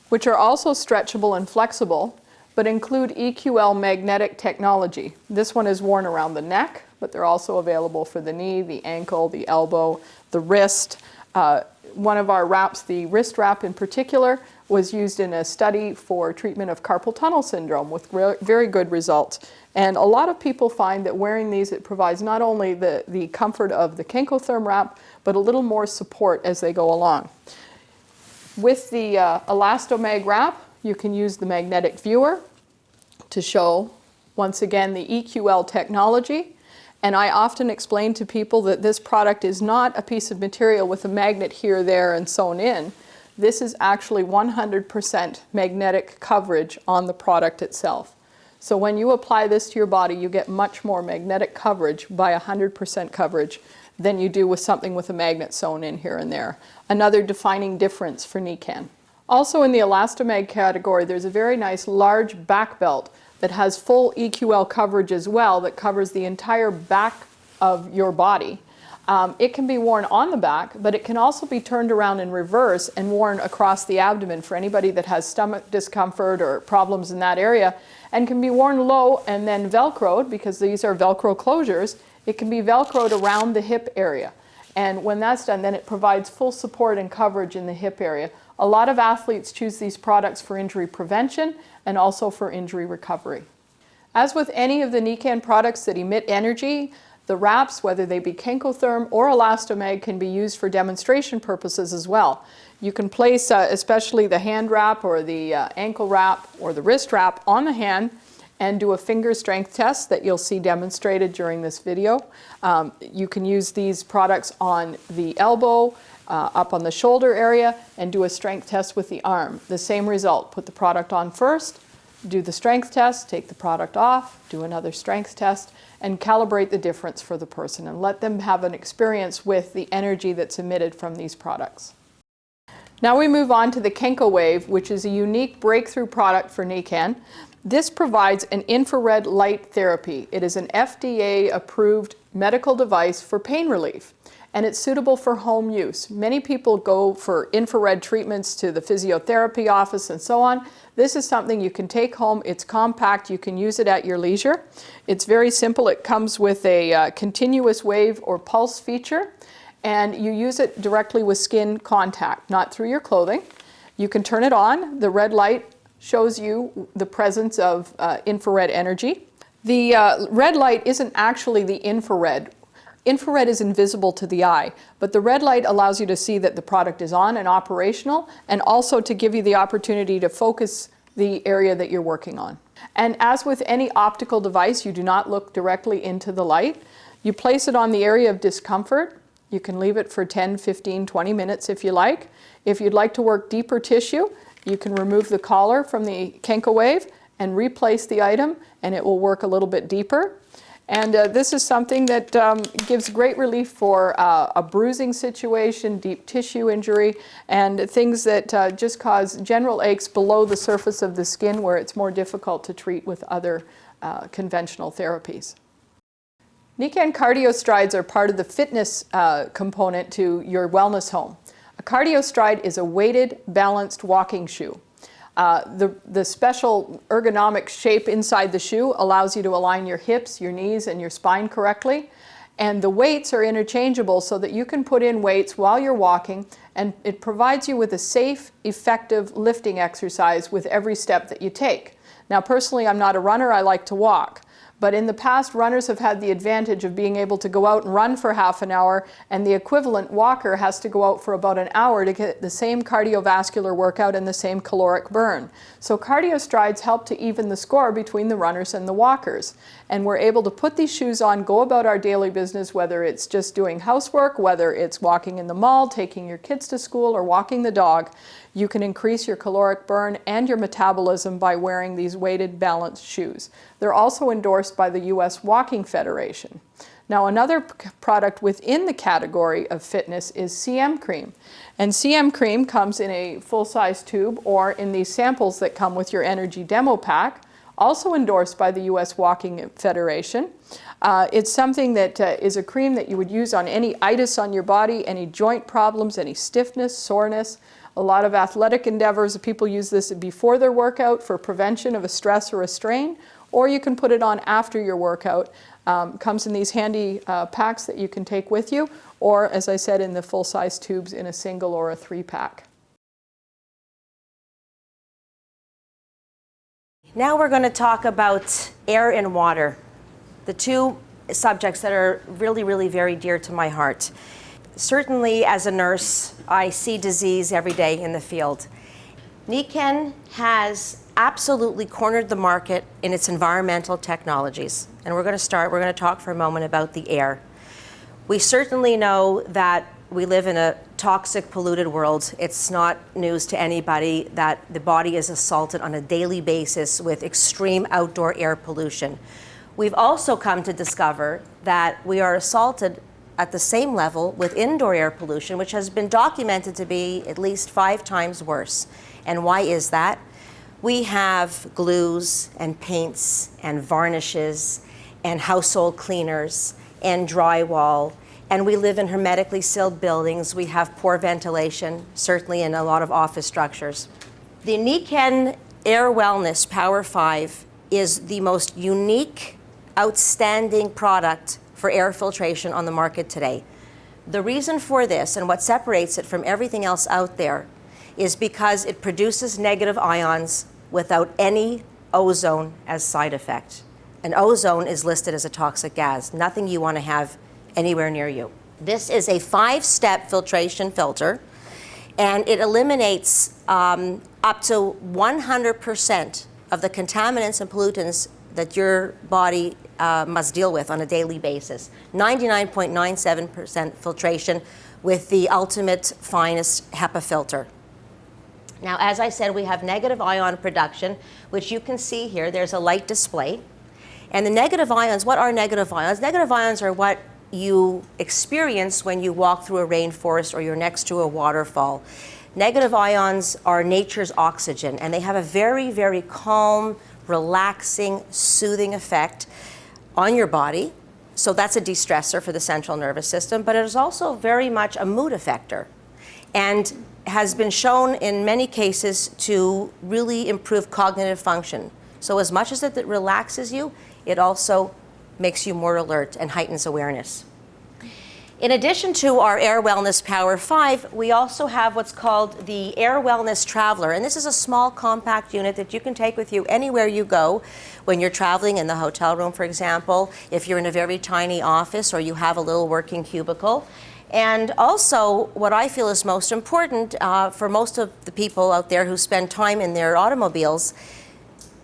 Speaker 3: which are also stretchable and flexible, but include EQL magnetic technology. This one is worn around the neck, but they're also available for the knee, the ankle, the elbow, the wrist. One of our wraps, the wrist wrap in particular, was used in a study for treatment of carpal tunnel syndrome with very good results. And a lot of people find that wearing these, it provides not only the comfort of the Kenkotherm wrap, but a little more support as they go along. With the elastomag wrap, you can use the magnetic viewer to show, once again, the EQL technology. And I often explain to people that this product is not a piece of material with a magnet here, there, and sewn in. This is actually 100% magnetic coverage on the product itself. So when you apply this to your body, you get much more magnetic coverage by 100% coverage than you do with something with a magnet sewn in here and there. Another defining difference for Nikken. Also in the elastomag category, there's a very nice large back belt that has full EQL coverage as well, that covers the entire back of your body. It can be worn on the back, but it can also be turned around in reverse and worn across the abdomen for anybody that has stomach discomfort or problems in that area, and can be worn low and then Velcroed, because these are Velcro closures. It can be Velcroed around the hip area. And when that's done, then it provides full support and coverage in the hip area. A lot of athletes choose these products for injury prevention and also for injury recovery. As with any of the Nikken products that emit energy, the wraps, whether they be Kenkotherm or elastomag, can be used for demonstration purposes as well. You can place especially the hand wrap or the ankle wrap or the wrist wrap on the hand and do a finger strength test that you'll see demonstrated during this video. You can use these products on the elbow, up on the shoulder area, and do a strength test with the arm. The same result. Put the product on first, do the strength test, take the product off, do another strength test, and calibrate the difference for the person and let them have an experience with the energy that's emitted from these products. Now we move on to the KenkoWave, which is a unique breakthrough product for Nikken. This provides an infrared light therapy. It is an FDA-approved medical device for pain relief, and it's suitable for home use. Many people go for infrared treatments to the physiotherapy office and so on. This is something you can take home. It's compact. You can use it at your leisure. It's very simple. It comes with a continuous wave or pulse feature, and you use it directly with skin contact, not through your clothing. You can turn it on. The red light shows you the presence of infrared energy. The red light isn't actually the infrared. Infrared is invisible to the eye, but the red light allows you to see that the product is on and operational, and also to give you the opportunity to focus the area that you're working on. And as with any optical device, you do not look directly into the light. You place it on the area of discomfort. You can leave it for 10, 15, 20 minutes if you like. If you'd like to work deeper tissue, you can remove the collar from the KenkoWave and replace the item, and it will work a little bit deeper. And this is something that gives great relief for a bruising situation, deep tissue injury, and things that just cause general aches below the surface of the skin where it's more difficult to treat with other conventional therapies. Nikken cardio strides are part of the fitness component to your wellness home. A cardio stride is a weighted, balanced walking shoe. The special ergonomic shape inside the shoe allows you to align your hips, your knees, and your spine correctly. And the weights are interchangeable so that you can put in weights while you're walking, and it provides you with a safe, effective lifting exercise with every step that you take. Now, personally, I'm not a runner, I like to walk. But in the past, runners have had the advantage of being able to go out and run for half an hour, and the equivalent walker has to go out for about an hour to get the same cardiovascular workout and the same caloric burn. So cardio strides help to even the score between the runners and the walkers. And we're able to put these shoes on, go about our daily business, whether it's just doing housework, whether it's walking in the mall, taking your kids to school, or walking the dog. You can increase your caloric burn and your metabolism by wearing these weighted, balanced shoes. They're They're also endorsed by the US Walking Federation. Now, another product within the category of fitness is CM cream. And CM cream comes in a full-size tube or in these samples that come with your energy demo pack, also endorsed by the US Walking Federation. It's something that is a cream that you would use on any itis on your body, any joint problems, any stiffness, soreness. A lot of athletic endeavors, people use this before their workout for prevention of a stress or a strain, or you can put it on after your workout. Comes in these handy packs that you can take with you, or as I said, in the full-size tubes in a single or a 3-pack.
Speaker 5: Now we're going to talk about air and water, the two subjects that are really, really very dear to my heart. Certainly as a nurse, I see disease every day in the field. Nikken has absolutely cornered the market in its environmental technologies. And we're going to talk for a moment about the air. We certainly know that we live in a toxic, polluted world. It's not news to anybody that the body is assaulted on a daily basis with extreme outdoor air pollution. We've also come to discover that we are assaulted at the same level with indoor air pollution, which has been documented to be at least 5 times worse. And why is that? We have glues and paints and varnishes and household cleaners and drywall, and we live in hermetically sealed buildings. We have poor ventilation, certainly in a lot of office structures. The Nikken Air Wellness Power 5 is the most unique, outstanding product for air filtration on the market today. The reason for this and what separates it from everything else out there is because it produces negative ions without any ozone as side effect. And ozone is listed as a toxic gas, nothing you want to have anywhere near you. This is a 5-step filtration filter, and it eliminates up to 100% of the contaminants and pollutants that your body must deal with on a daily basis. 99.97% filtration with the ultimate finest HEPA filter. Now, as I said, we have negative ion production, which you can see here. There's a light display. And the negative ions, what are negative ions? Negative ions are what you experience when you walk through a rainforest or you're next to a waterfall. Negative ions are nature's oxygen, and they have a very, very calm, relaxing, soothing effect on your body. So that's a de-stressor for the central nervous system, but it is also very much a mood affector, and has been shown in many cases to really improve cognitive function. So as much as it relaxes you, it also makes you more alert and heightens awareness. In addition to our Air Wellness Power 5, we also have what's called the Air Wellness Traveler. And this is a small compact unit that you can take with you anywhere you go when you're traveling in the hotel room, for example, if you're in a very tiny office or you have a little working cubicle. And also, what I feel is most important for most of the people out there who spend time in their automobiles,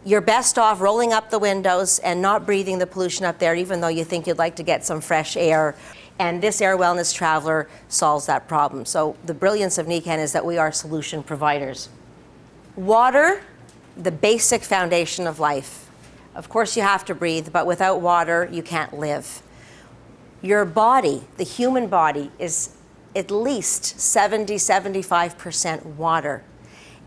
Speaker 5: you're best off rolling up the windows and not breathing the pollution up there, even though you think you'd like to get some fresh air. And this Air Wellness Traveler solves that problem. So the brilliance of Nikken is that we are solution providers. Water, the basic foundation of life. Of course you have to breathe, but without water, you can't live. Your body, the human body, is at least 70–75% water.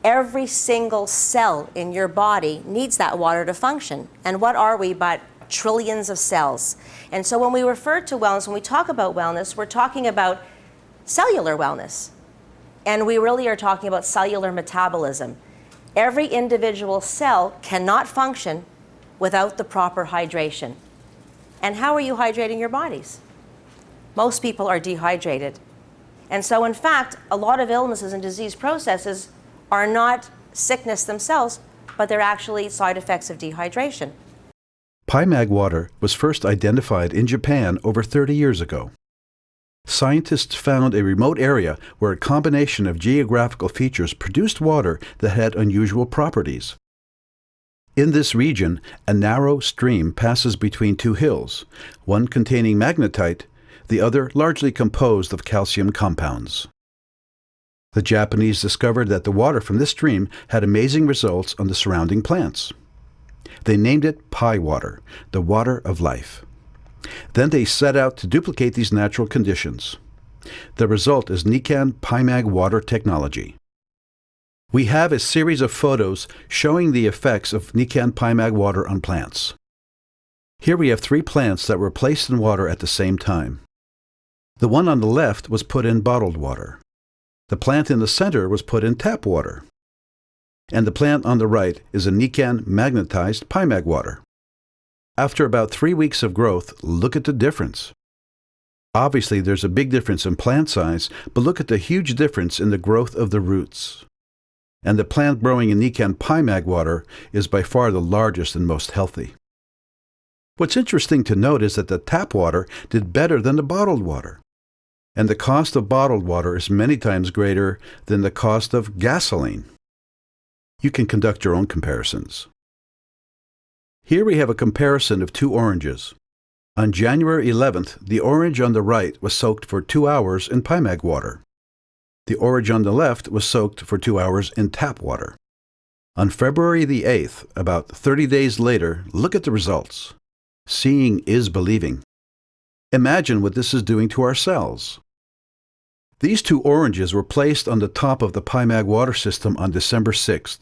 Speaker 5: Every single cell in your body needs that water to function. And what are we but trillions of cells? And so when we refer to wellness, when we talk about wellness, we're talking about cellular wellness. And we really are talking about cellular metabolism. Every individual cell cannot function without the proper hydration. And how are you hydrating your bodies? Most people are dehydrated. And so in fact, a lot of illnesses and disease processes are not sickness themselves, but they're actually side effects of dehydration.
Speaker 2: Pi-Mag water was first identified in Japan over 30 years ago. Scientists found a remote area where a combination of geographical features produced water that had unusual properties. In this region, a narrow stream passes between 2 hills, one containing magnetite, the other largely composed of calcium compounds. The Japanese discovered that the water from this stream had amazing results on the surrounding plants. They named it Pi Water, the water of life. Then they set out to duplicate these natural conditions. The result is Nikken PiMag water technology. We have a series of photos showing the effects of Nikken PiMag water on plants. Here we have 3 plants that were placed in water at the same time. The one on the left was put in bottled water. The plant in the center was put in tap water. And the plant on the right is a Nikken magnetized PiMag water. After about 3 weeks of growth, look at the difference. Obviously, there's a big difference in plant size, but look at the huge difference in the growth of the roots. And the plant growing in Nikken PiMag water is by far the largest and most healthy. What's interesting to note is that the tap water did better than the bottled water. And the cost of bottled water is many times greater than the cost of gasoline. You can conduct your own comparisons. Here we have a comparison of 2 oranges. On January 11th, the orange on the right was soaked for 2 hours in PiMag water. The orange on the left was soaked for 2 hours in tap water. On February the 8th, about 30 days later, look at the results. Seeing is believing. Imagine what this is doing to our cells. These 2 oranges were placed on the top of the PiMag water system on December 6th.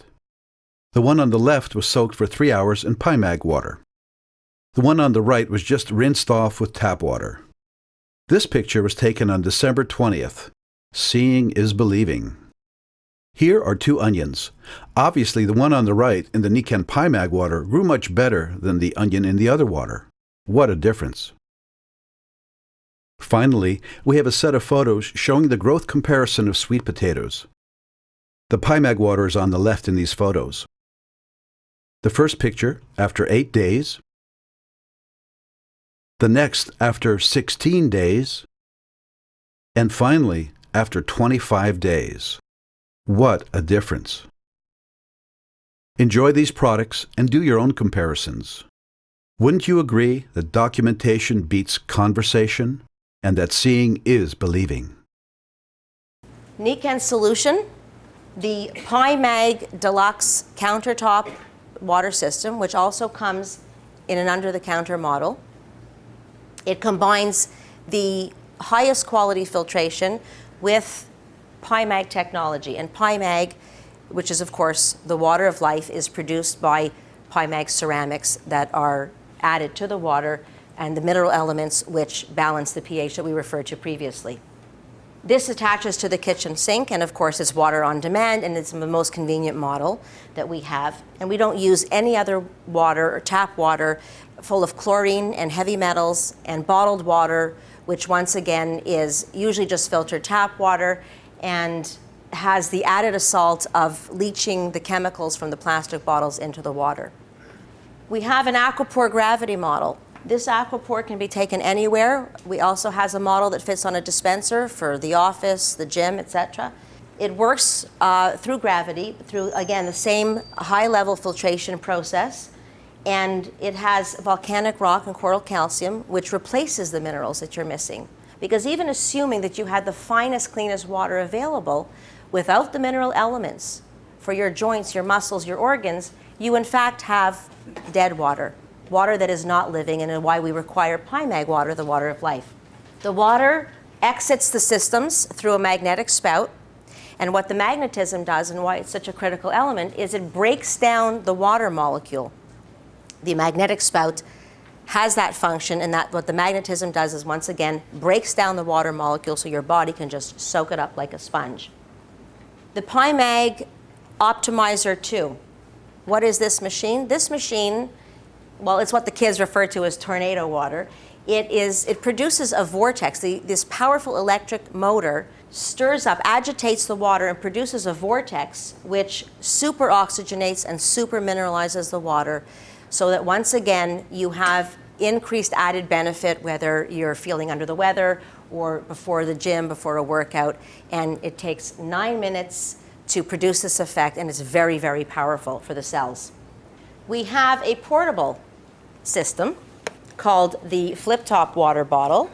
Speaker 2: The one on the left was soaked for 3 hours in PiMag water. The one on the right was just rinsed off with tap water. This picture was taken on December 20th. Seeing is believing. Here are 2 onions. Obviously, the one on the right in the Nikken PiMag water grew much better than the onion in the other water. What a difference. Finally, we have a set of photos showing the growth comparison of sweet potatoes. The PiMag water is on the left in these photos. The first picture after 8 days. The next after 16 days. And finally, after 25 days. What a difference. Enjoy these products and do your own comparisons. Wouldn't you agree that documentation beats conversation and that seeing is believing?
Speaker 5: Nikken solution, the PiMag Deluxe countertop water system, which also comes in an under-the-counter model. It combines the highest quality filtration with PiMag technology. And PiMag, which is of course the water of life, is produced by PiMag ceramics that are added to the water and the mineral elements which balance the pH that we referred to previously. This attaches to the kitchen sink, and of course it's water on demand, and it's the most convenient model that we have. And we don't use any other water or tap water full of chlorine and heavy metals, and bottled water, which once again is usually just filtered tap water and has the added assault of leaching the chemicals from the plastic bottles into the water. We have an Aquapore gravity model. This Aquapore can be taken anywhere. We also has a model that fits on a dispenser for the office, the gym, etc. It works through gravity, through, again, the same high-level filtration process, and it has volcanic rock and coral calcium, which replaces the minerals that you're missing. Because even assuming that you had the finest, cleanest water available, without the mineral elements for your joints, your muscles, your organs, you in fact have dead water. Water that is not living, and why we require PiMag water, the water of life. The water exits the systems through a magnetic spout, and what the magnetism does and why it's such a critical element is it breaks down the water molecule. The magnetic spout has that function, and that what the magnetism does is once again breaks down the water molecule so your body can just soak it up like a sponge. The PiMag Optimizer 2. What is this machine? This machine, well, it's what the kids refer to as tornado water. It produces a vortex. This powerful electric motor stirs up, agitates the water, and produces a vortex which super oxygenates and super mineralizes the water, so that once again you have increased added benefit whether you're feeling under the weather or before the gym, before a workout. And it takes 9 minutes to produce this effect, and it's very, very powerful for the cells. We have a portable system called the flip-top water bottle,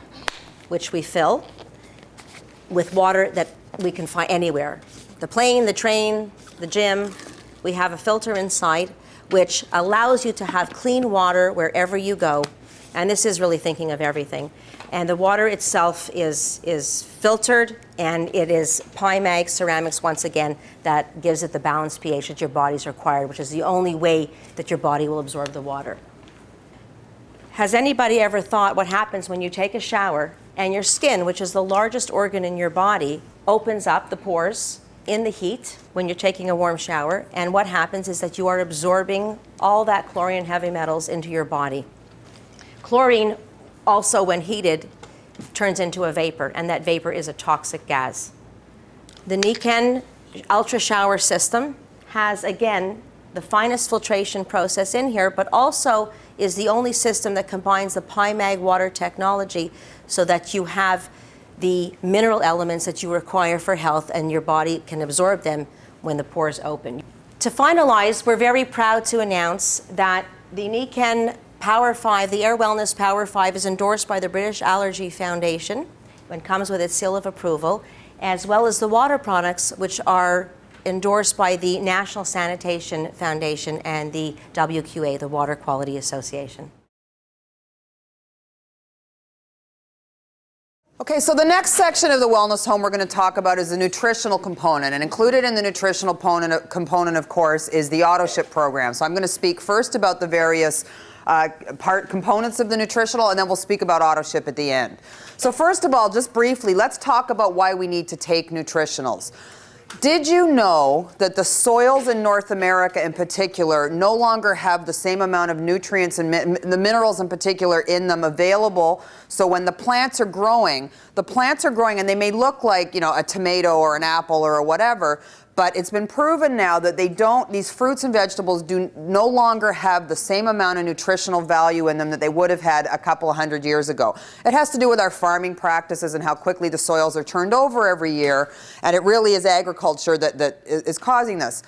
Speaker 5: which we fill with water that we can find anywhere. The plane, the train, the gym. We have a filter inside. which allows you to have clean water wherever you go. And this is really thinking of everything. And the water itself is filtered, and it is Mag ceramics, once again, that gives it the balanced pH that your body's required, which is the only way that your body will absorb the water. Has anybody ever thought what happens when you take a shower and your skin, which is the largest organ in your body, opens up the pores in the heat when you're taking a warm shower, and what happens is that you are absorbing all that chlorine and heavy metals into your body. Chlorine also, when heated, turns into a vapor, and that vapor is a toxic gas. The Nikken Ultra Shower System has, again, the finest filtration process in here, but also is the only system that combines the Mag water technology so that you have the mineral elements that you require for health, and your body can absorb them when the pores open. To finalize, we're very proud to announce that the Nikken Power 5, the Air Wellness Power 5, is endorsed by the British Allergy Foundation and comes with its seal of approval, as well as the water products, which are endorsed by the National Sanitation Foundation and the WQA, the Water Quality Association.
Speaker 4: Okay, so the next section of the Wellness Home we're going to talk about is the nutritional component, and included in the nutritional component, of course, is the auto-ship program. So I'm going to speak first about the various components of the nutritional, and then we'll speak about auto-ship at the end. So first of all, just briefly, let's talk about why we need to take nutritionals. Did you know that the soils in North America in particular no longer have the same amount of nutrients and the minerals in particular in them available? So when the plants are growing and they may look like, you know, a tomato or an apple or whatever, but it's been proven now that these fruits and vegetables no longer have the same amount of nutritional value in them that they would have had a couple of hundred years ago. It has to do with our farming practices and how quickly the soils are turned over every year, and it really is agriculture that is causing this.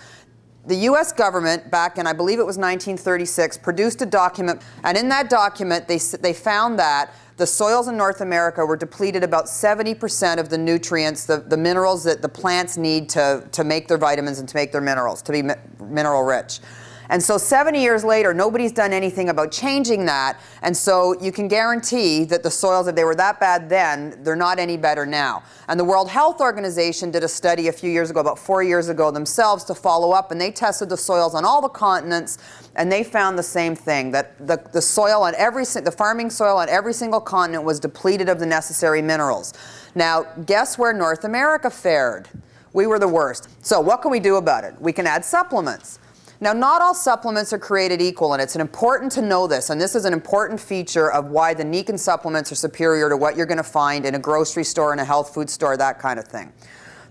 Speaker 4: The U.S. government, back in, I believe it was 1936, produced a document, and in that document they found that the soils in North America were depleted about 70% of the nutrients, the minerals that the plants need to make their vitamins and to make their minerals, to be mineral rich. And so 70 years later, nobody's done anything about changing that, and so you can guarantee that the soils, if they were that bad then, they're not any better now. And the World Health Organization did a study a few years ago, about 4 years ago themselves, to follow up, and they tested the soils on all the continents, and they found the same thing, that the soil on the farming soil on every single continent was depleted of the necessary minerals. Now, guess where North America fared? We were the worst. So what can we do about it? We can add supplements. Now, not all supplements are created equal, and it's important to know this, and this is an important feature of why the Nikken supplements are superior to what you're going to find in a grocery store, in a health food store, that kind of thing.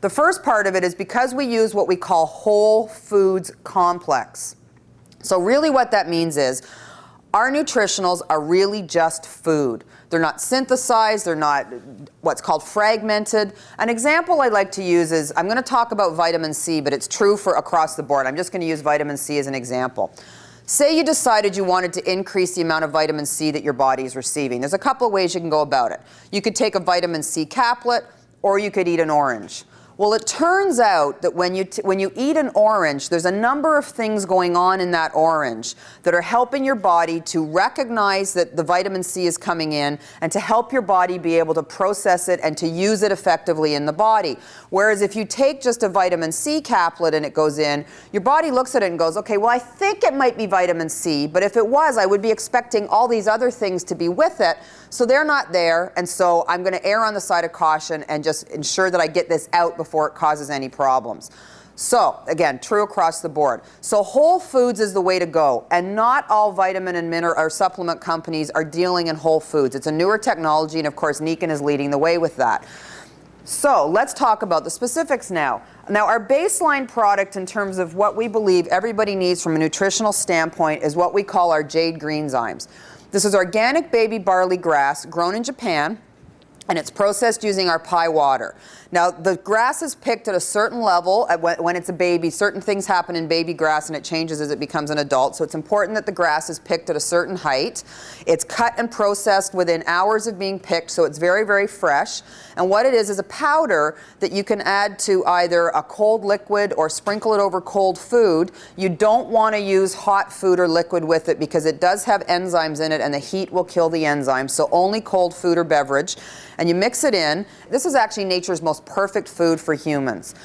Speaker 4: The first part of it is because we use what we call whole foods complex. So really what that means is our nutritionals are really just food. They're not synthesized, they're not what's called fragmented. An example I like to use is, I'm going to talk about vitamin C, but it's true for across the board. I'm just going to use vitamin C as an example. Say you decided you wanted to increase the amount of vitamin C that your body is receiving. There's a couple of ways you can go about it. You could take a vitamin C caplet, or you could eat an orange. Well, it turns out that when you eat an orange, there's a number of things going on in that orange that are helping your body to recognize that the vitamin C is coming in, and to help your body be able to process it and to use it effectively in the body. Whereas if you take just a vitamin C caplet and it goes in, your body looks at it and goes, okay, well, I think it might be vitamin C, but if it was, I would be expecting all these other things to be with it. So they're not there, and so I'm going to err on the side of caution and just ensure that I get this out before it causes any problems. So, again, true across the board. So whole foods is the way to go, and not all vitamin and mineral or supplement companies are dealing in whole foods. It's a newer technology, and of course Nikken is leading the way with that. So let's talk about the specifics now. Now, our baseline product in terms of what we believe everybody needs from a nutritional standpoint is what we call our jade greenzymes. This is organic baby barley grass grown in Japan. and it's processed using our pie water. Now, the grass is picked at a certain level when it's a baby. Certain things happen in baby grass and it changes as it becomes an adult, so it's important that the grass is picked at a certain height. It's cut and processed within hours of being picked, so it's very, very fresh. And what it is a powder that you can add to either a cold liquid or sprinkle it over cold food. You don't want to use hot food or liquid with it because it does have enzymes in it and the heat will kill the enzymes, so only cold food or beverage. And you mix it in. This is actually nature's most perfect food for humans.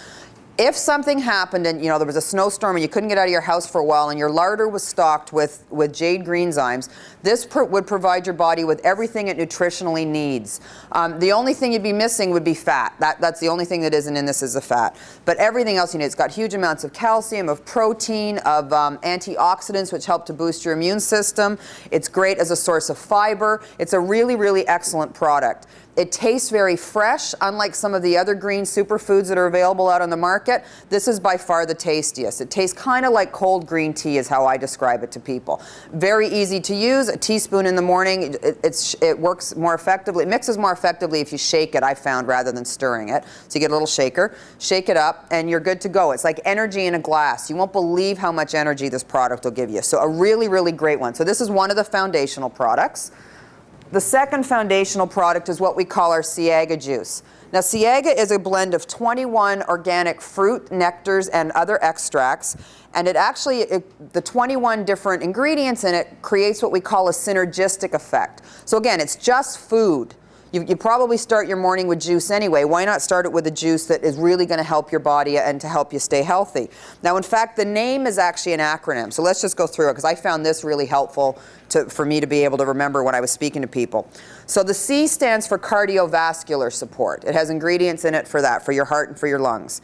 Speaker 4: If something happened and there was a snowstorm and you couldn't get out of your house for a while and your larder was stocked with jade greenzymes, this would provide your body with everything it nutritionally needs. The only thing you'd be missing would be fat. That's the only thing that isn't in this is the fat. But everything else you need. It's got huge amounts of calcium, of protein, of antioxidants which help to boost your immune system. It's great as a source of fiber. It's a really, really excellent product. It tastes very fresh, unlike some of the other green superfoods that are available out on the market. This is by far the tastiest. It tastes kind of like cold green tea is how I describe it to people. Very easy to use, a teaspoon in the morning. It works more effectively. It mixes more effectively if you shake it, I found, rather than stirring it. So you get a little shaker, shake it up, and you're good to go. It's like energy in a glass. You won't believe how much energy this product will give you. So a really, really great one. So this is one of the foundational products. The second foundational product is what we call our Ciaga juice. Now, Ciaga is a blend of 21 organic fruit, nectars, and other extracts. And the 21 different ingredients in it creates what we call a synergistic effect. So again, it's just food. You probably start your morning with juice anyway. Why not start it with a juice that is really going to help your body and to help you stay healthy? Now, in fact, the name is actually an acronym. So let's just go through it because I found this really helpful for me to be able to remember when I was speaking to people. So the C stands for cardiovascular support. It has ingredients in it for that, for your heart and for your lungs.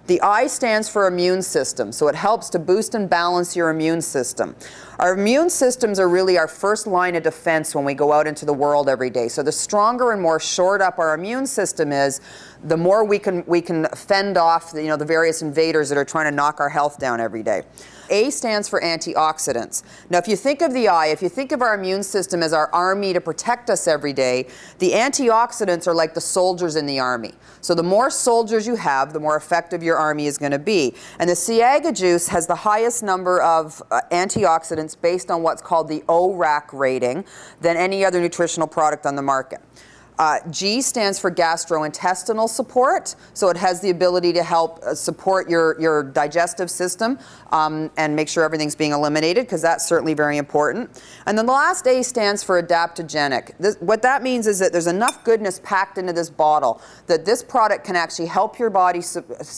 Speaker 4: The I stands for immune system, so it helps to boost and balance your immune system. Our immune systems are really our first line of defense when we go out into the world every day. So the stronger and more shored up our immune system is, the more we can fend off the various invaders that are trying to knock our health down every day. A stands for antioxidants. Now, if you think of the I, if you think of our immune system as our army to protect us every day, the antioxidants are like the soldiers in the army. So the more soldiers you have, the more effective your army is going to be. And the Ciaga juice has the highest number of antioxidants based on what's called the ORAC rating than any other nutritional product on the market. G stands for gastrointestinal support, so it has the ability to help support your digestive system and make sure everything's being eliminated, because that's certainly very important. And then the last A stands for adaptogenic. What that means is that there's enough goodness packed into this bottle that this product can actually help your body,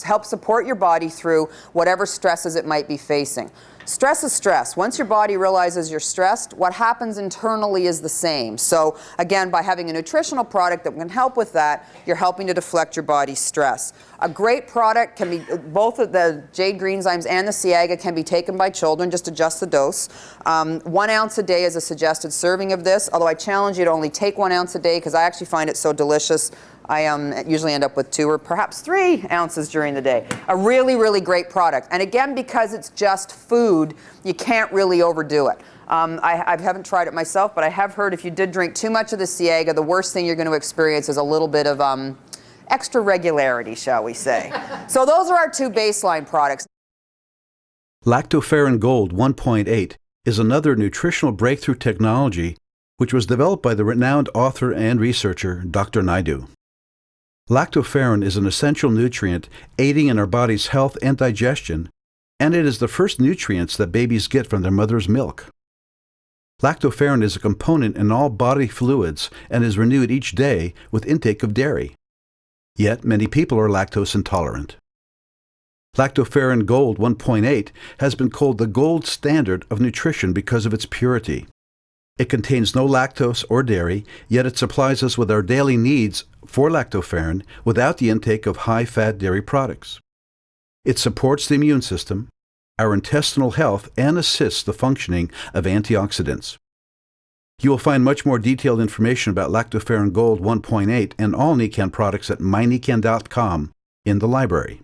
Speaker 4: help support your body through whatever stresses it might be facing. Stress is stress. Once your body realizes you're stressed, what happens internally is the same. So again, by having a nutritional product that can help with that, you're helping to deflect your body's stress. A great product can be, both of the jade greenzymes and the Ciaga can be taken by children, just adjust the dose. 1 ounce a day is a suggested serving of this, although I challenge you to only take 1 ounce a day because I actually find it so delicious. I usually end up with 2 or perhaps 3 ounces during the day. A really, really great product. And again, because it's just food, you can't really overdo it. I haven't tried it myself, but I have heard if you did drink too much of the Ciaga, the worst thing you're going to experience is a little bit of extra regularity, shall we say. So those are our 2 baseline products.
Speaker 2: Lactoferrin Gold 1.8 is another nutritional breakthrough technology which was developed by the renowned author and researcher Dr. Naidu. Lactoferrin is an essential nutrient aiding in our body's health and digestion, and it is the first nutrients that babies get from their mother's milk. Lactoferrin is a component in all body fluids and is renewed each day with intake of dairy. Yet many people are lactose intolerant. Lactoferrin Gold 1.8 has been called the gold standard of nutrition because of its purity. It contains no lactose or dairy, yet it supplies us with our daily needs for lactoferrin without the intake of high-fat dairy products. It supports the immune system, our intestinal health, and assists the functioning of antioxidants. You will find much more detailed information about Lactoferrin Gold 1.8 and all Nikken products at mynikken.com in the library.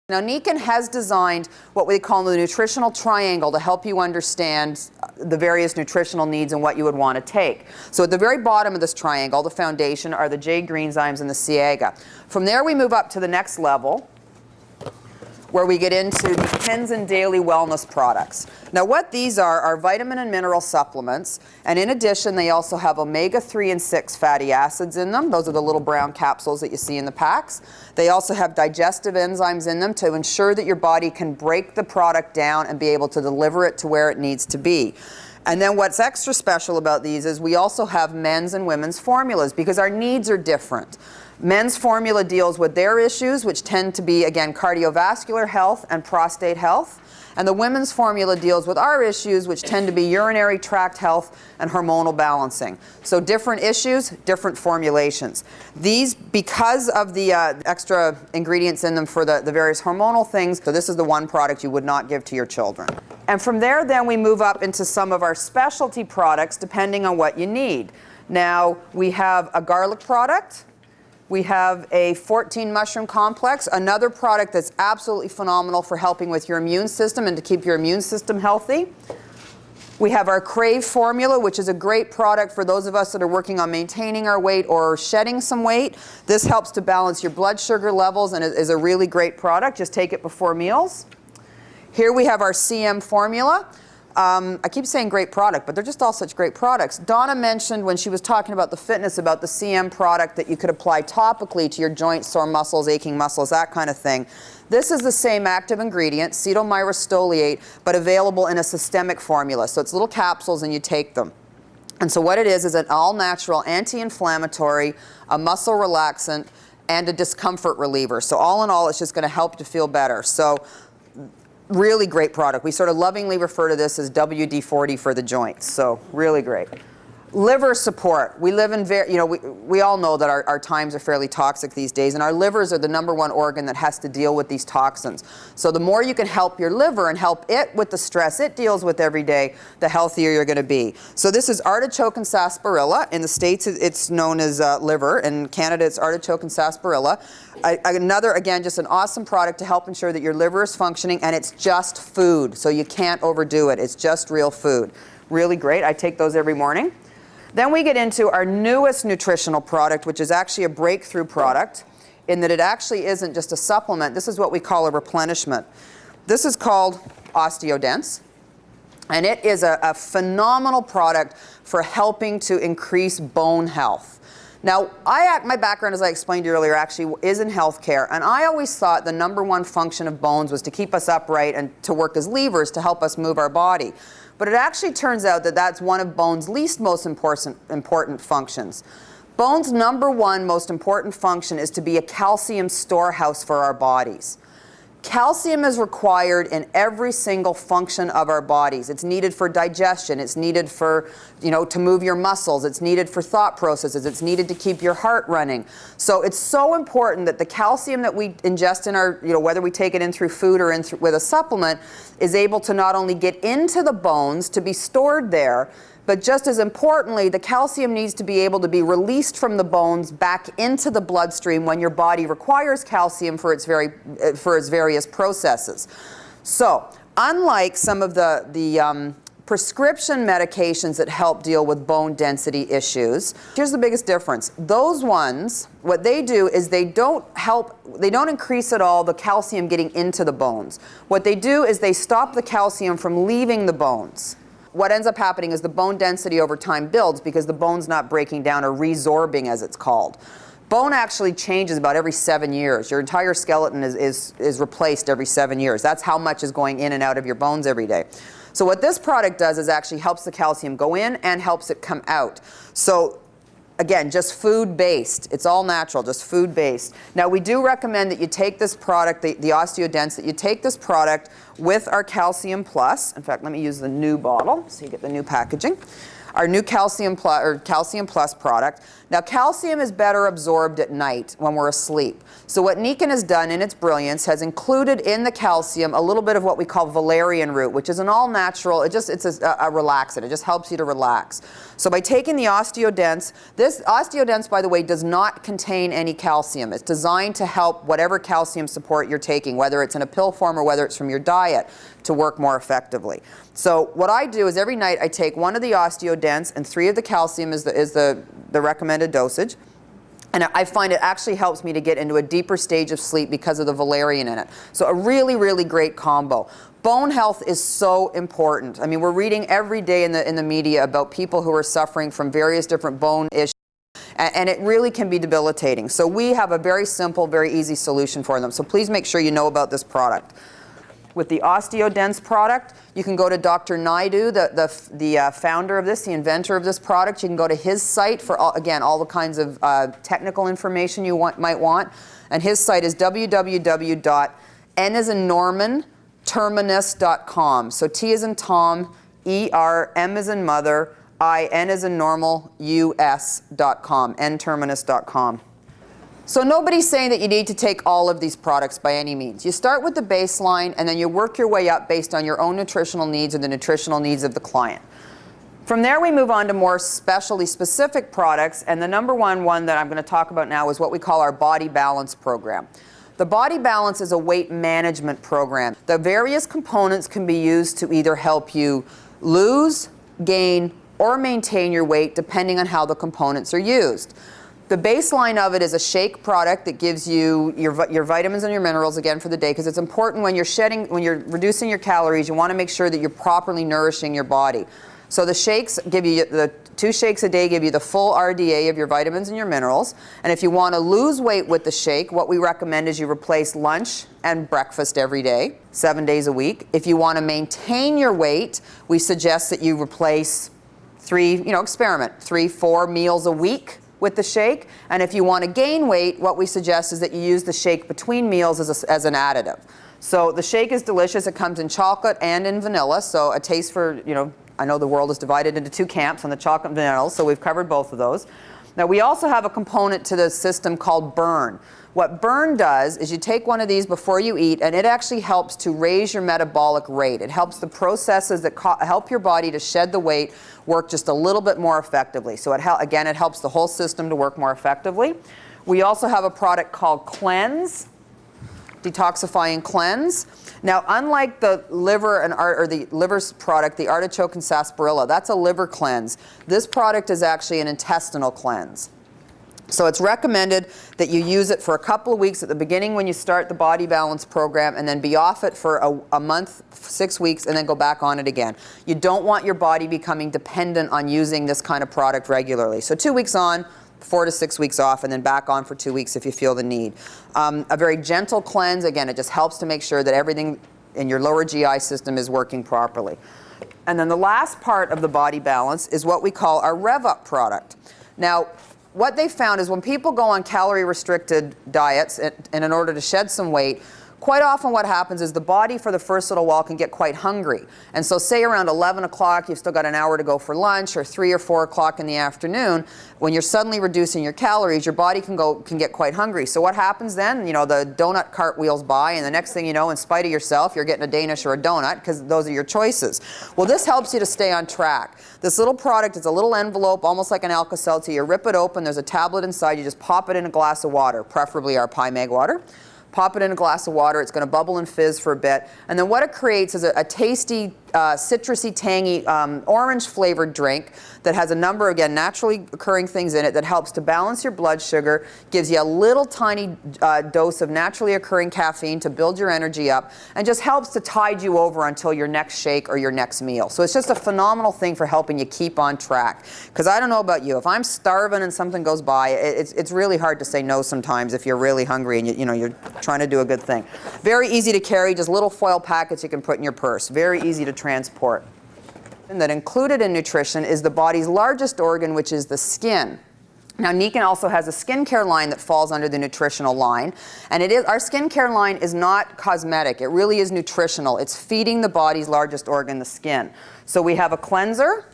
Speaker 4: Now, Nikken has designed what we call the nutritional triangle to help you understand the various nutritional needs and what you would want to take. So at the very bottom of this triangle, the foundation, are the jade greenzymes and the Ciaga. From there, we move up to the next level, where we get into the Kenzen daily wellness products. Now, what these are vitamin and mineral supplements, and in addition, they also have omega-3 and 6 fatty acids in them. Those are the little brown capsules that you see in the packs. They also have digestive enzymes in them to ensure that your body can break the product down and be able to deliver it to where it needs to be. And then what's extra special about these is we also have men's and women's formulas because our needs are different. Men's formula deals with their issues, which tend to be, again, cardiovascular health and prostate health. And the women's formula deals with our issues, which tend to be urinary tract health and hormonal balancing. So different issues, different formulations. These, because of the extra ingredients in them for the various hormonal things, so this is the one product you would not give to your children. And from there, then we move up into some of our specialty products, depending on what you need. Now, we have a garlic product. We have a 14 mushroom complex, another product that's absolutely phenomenal for helping with your immune system and to keep your immune system healthy. We have our Crave formula, which is a great product for those of us that are working on maintaining our weight or shedding some weight. This helps to balance your blood sugar levels and is a really great product. Just take it before meals. Here we have our CM formula. I keep saying great product, but they're just all such great products. Donna mentioned when she was talking about the fitness, about the CM product that you could apply topically to your joints, sore muscles, aching muscles, that kind of thing. This is the same active ingredient, cetyl-myrostoleate, but available in a systemic formula. So it's little capsules and you take them. And so what it is an all-natural anti-inflammatory, a muscle relaxant, and a discomfort reliever. So all in all, it's just going to help to feel better. So really great product. We sort of lovingly refer to this as WD-40 for the joints. So really great. Liver support. We live in we all know that our times are fairly toxic these days, and our livers are the #1 organ that has to deal with these toxins. So the more you can help your liver and help it with the stress it deals with every day, the healthier you're going to be. So this is artichoke and sarsaparilla. In the States, it's known as liver. In Canada, it's artichoke and sarsaparilla. Another, again, just an awesome product to help ensure that your liver is functioning, and it's just food, so you can't overdo it. It's just real food. Really great. I take those every morning. Then we get into our newest nutritional product, which is actually a breakthrough product in that it actually isn't just a supplement. This is what we call a replenishment. This is called OsteoDense, and it is a phenomenal product for helping to increase bone health. Now, my background, as I explained earlier, actually is in healthcare, and I always thought the #1 function of bones was to keep us upright and to work as levers to help us move our body. But it actually turns out that that's one of bone's least most important functions. Bone's #1 most important function is to be a calcium storehouse for our bodies. Calcium is required in every single function of our bodies. It's needed for digestion. It's needed for, to move your muscles. It's needed for thought processes. It's needed to keep your heart running. So it's so important that the calcium that we ingest in our, whether we take it in through food or with a supplement, is able to not only get into the bones to be stored there, but just as importantly, the calcium needs to be able to be released from the bones back into the bloodstream when your body requires calcium for its various processes. So, unlike some of the prescription medications that help deal with bone density issues, here's the biggest difference. Those ones, what they do is they don't increase at all the calcium getting into the bones. What they do is they stop the calcium from leaving the bones. What ends up happening is the bone density over time builds because the bone's not breaking down or resorbing, as it's called. Bone actually changes about every 7 years. Your entire skeleton is replaced every 7 years. That's how much is going in and out of your bones every day. So what this product does is actually helps the calcium go in and helps it come out. So again, just food-based. It's all natural, just food-based. Now, we do recommend that you take this product, the OsteoDense, that you take this product with our Calcium Plus. In fact, let me use the new bottle so you get the new packaging. our new Calcium Plus product. Now, calcium is better absorbed at night when we're asleep. So what Nikken has done in its brilliance has included in the calcium a little bit of what we call valerian root, which is an all-natural, it's a relaxant. It just helps you to relax. So by taking the OsteoDense, this OsteoDense, by the way, does not contain any calcium. It's designed to help whatever calcium support you're taking, whether it's in a pill form or whether it's from your diet, to work more effectively. So what I do is every night I take 1 of the OsteoDense and 3 of the calcium is the recommended dosage. And I find it actually helps me to get into a deeper stage of sleep because of the valerian in it. So a really, really great combo. Bone health is so important. I mean, we're reading every day in the media about people who are suffering from various different bone issues. And it really can be debilitating. So we have a very simple, very easy solution for them. So please make sure you know about this product. With the OsteoDense product, you can go to Dr. Naidu, the founder of this, the inventor of this product. You can go to his site for, again, all the kinds of technical information you might want. And his site is www.n-as-in-Norman-terminus.com. So T as in Tom, E-R, M as in mother, I, N as in normal, US.com, nterminus.com. So nobody's saying that you need to take all of these products by any means. You start with the baseline and then you work your way up based on your own nutritional needs or the nutritional needs of the client. From there we move on to more specialty specific products, and the number one that I'm going to talk about now is what we call our Body Balance program. The Body Balance is a weight management program. The various components can be used to either help you lose, gain, or maintain your weight depending on how the components are used. The baseline of it is a shake product that gives you your vitamins and your minerals again for the day, because it's important when you're reducing your calories, you want to make sure that you're properly nourishing your body. So the shakes give you, the 2 shakes a day give you the full RDA of your vitamins and your minerals. And if you want to lose weight with the shake, what we recommend is you replace lunch and breakfast every day, 7 days a week. If you want to maintain your weight, we suggest that you replace 3-4 meals a week with the shake. And if you want to gain weight, what we suggest is that you use the shake between meals as an additive. So the shake is delicious. It comes in chocolate and in vanilla. So a taste for, I know the world is divided into 2 camps on the chocolate and vanilla, so we've covered both of those. Now we also have a component to the system called Burn. What Burn does is you take one of these before you eat, and it actually helps to raise your metabolic rate. It helps the processes that help your body to shed the weight work just a little bit more effectively. So it helps the whole system to work more effectively. We also have a product called Cleanse, Detoxifying Cleanse. Now, unlike the liver or the liver's product, the artichoke and sarsaparilla, that's a liver cleanse. This product is actually an intestinal cleanse. So it's recommended that you use it for a couple of weeks at the beginning when you start the Body Balance program, and then be off it for a month, 6 weeks, and then go back on it again. You don't want your body becoming dependent on using this kind of product regularly. So 2 weeks on, 4 to 6 weeks off, and then back on for 2 weeks if you feel the need. A very gentle cleanse. Again, it just helps to make sure that everything in your lower GI system is working properly. And then the last part of the Body Balance is what we call our Rev Up product. Now, what they found is when people go on calorie-restricted diets and in order to shed some weight, quite often what happens is the body for the first little while can get quite hungry. And so say around 11 o'clock, you've still got an hour to go for lunch, or 3 or 4 o'clock in the afternoon, when you're suddenly reducing your calories, your body can get quite hungry. So what happens then? The donut cart wheels by, and the next thing you know, in spite of yourself, you're getting a Danish or a donut, because those are your choices. Well, this helps you to stay on track. This little product is a little envelope, almost like an Alka-Seltzer. You rip it open, there's a tablet inside, you just pop it in a glass of water, preferably our Pymag water. Pop it in a glass of water. It's going to bubble and fizz for a bit. And then what it creates is a tasty, citrusy, tangy, orange-flavored drink that has a number, again, naturally occurring things in it that helps to balance your blood sugar, gives you a little tiny dose of naturally occurring caffeine to build your energy up, and just helps to tide you over until your next shake or your next meal. So it's just a phenomenal thing for helping you keep on track. Because I don't know about you, if I'm starving and something goes by, it's really hard to say no sometimes if you're really hungry and you're trying to do a good thing. Very easy to carry, just little foil packets you can put in your purse. Very easy to transport. And that included in nutrition is the body's largest organ, which is the skin. Now, Nikken also has a skincare line that falls under the nutritional line, and our skincare line is not cosmetic. It really is nutritional. It's feeding the body's largest organ, the skin. So we have a cleanser,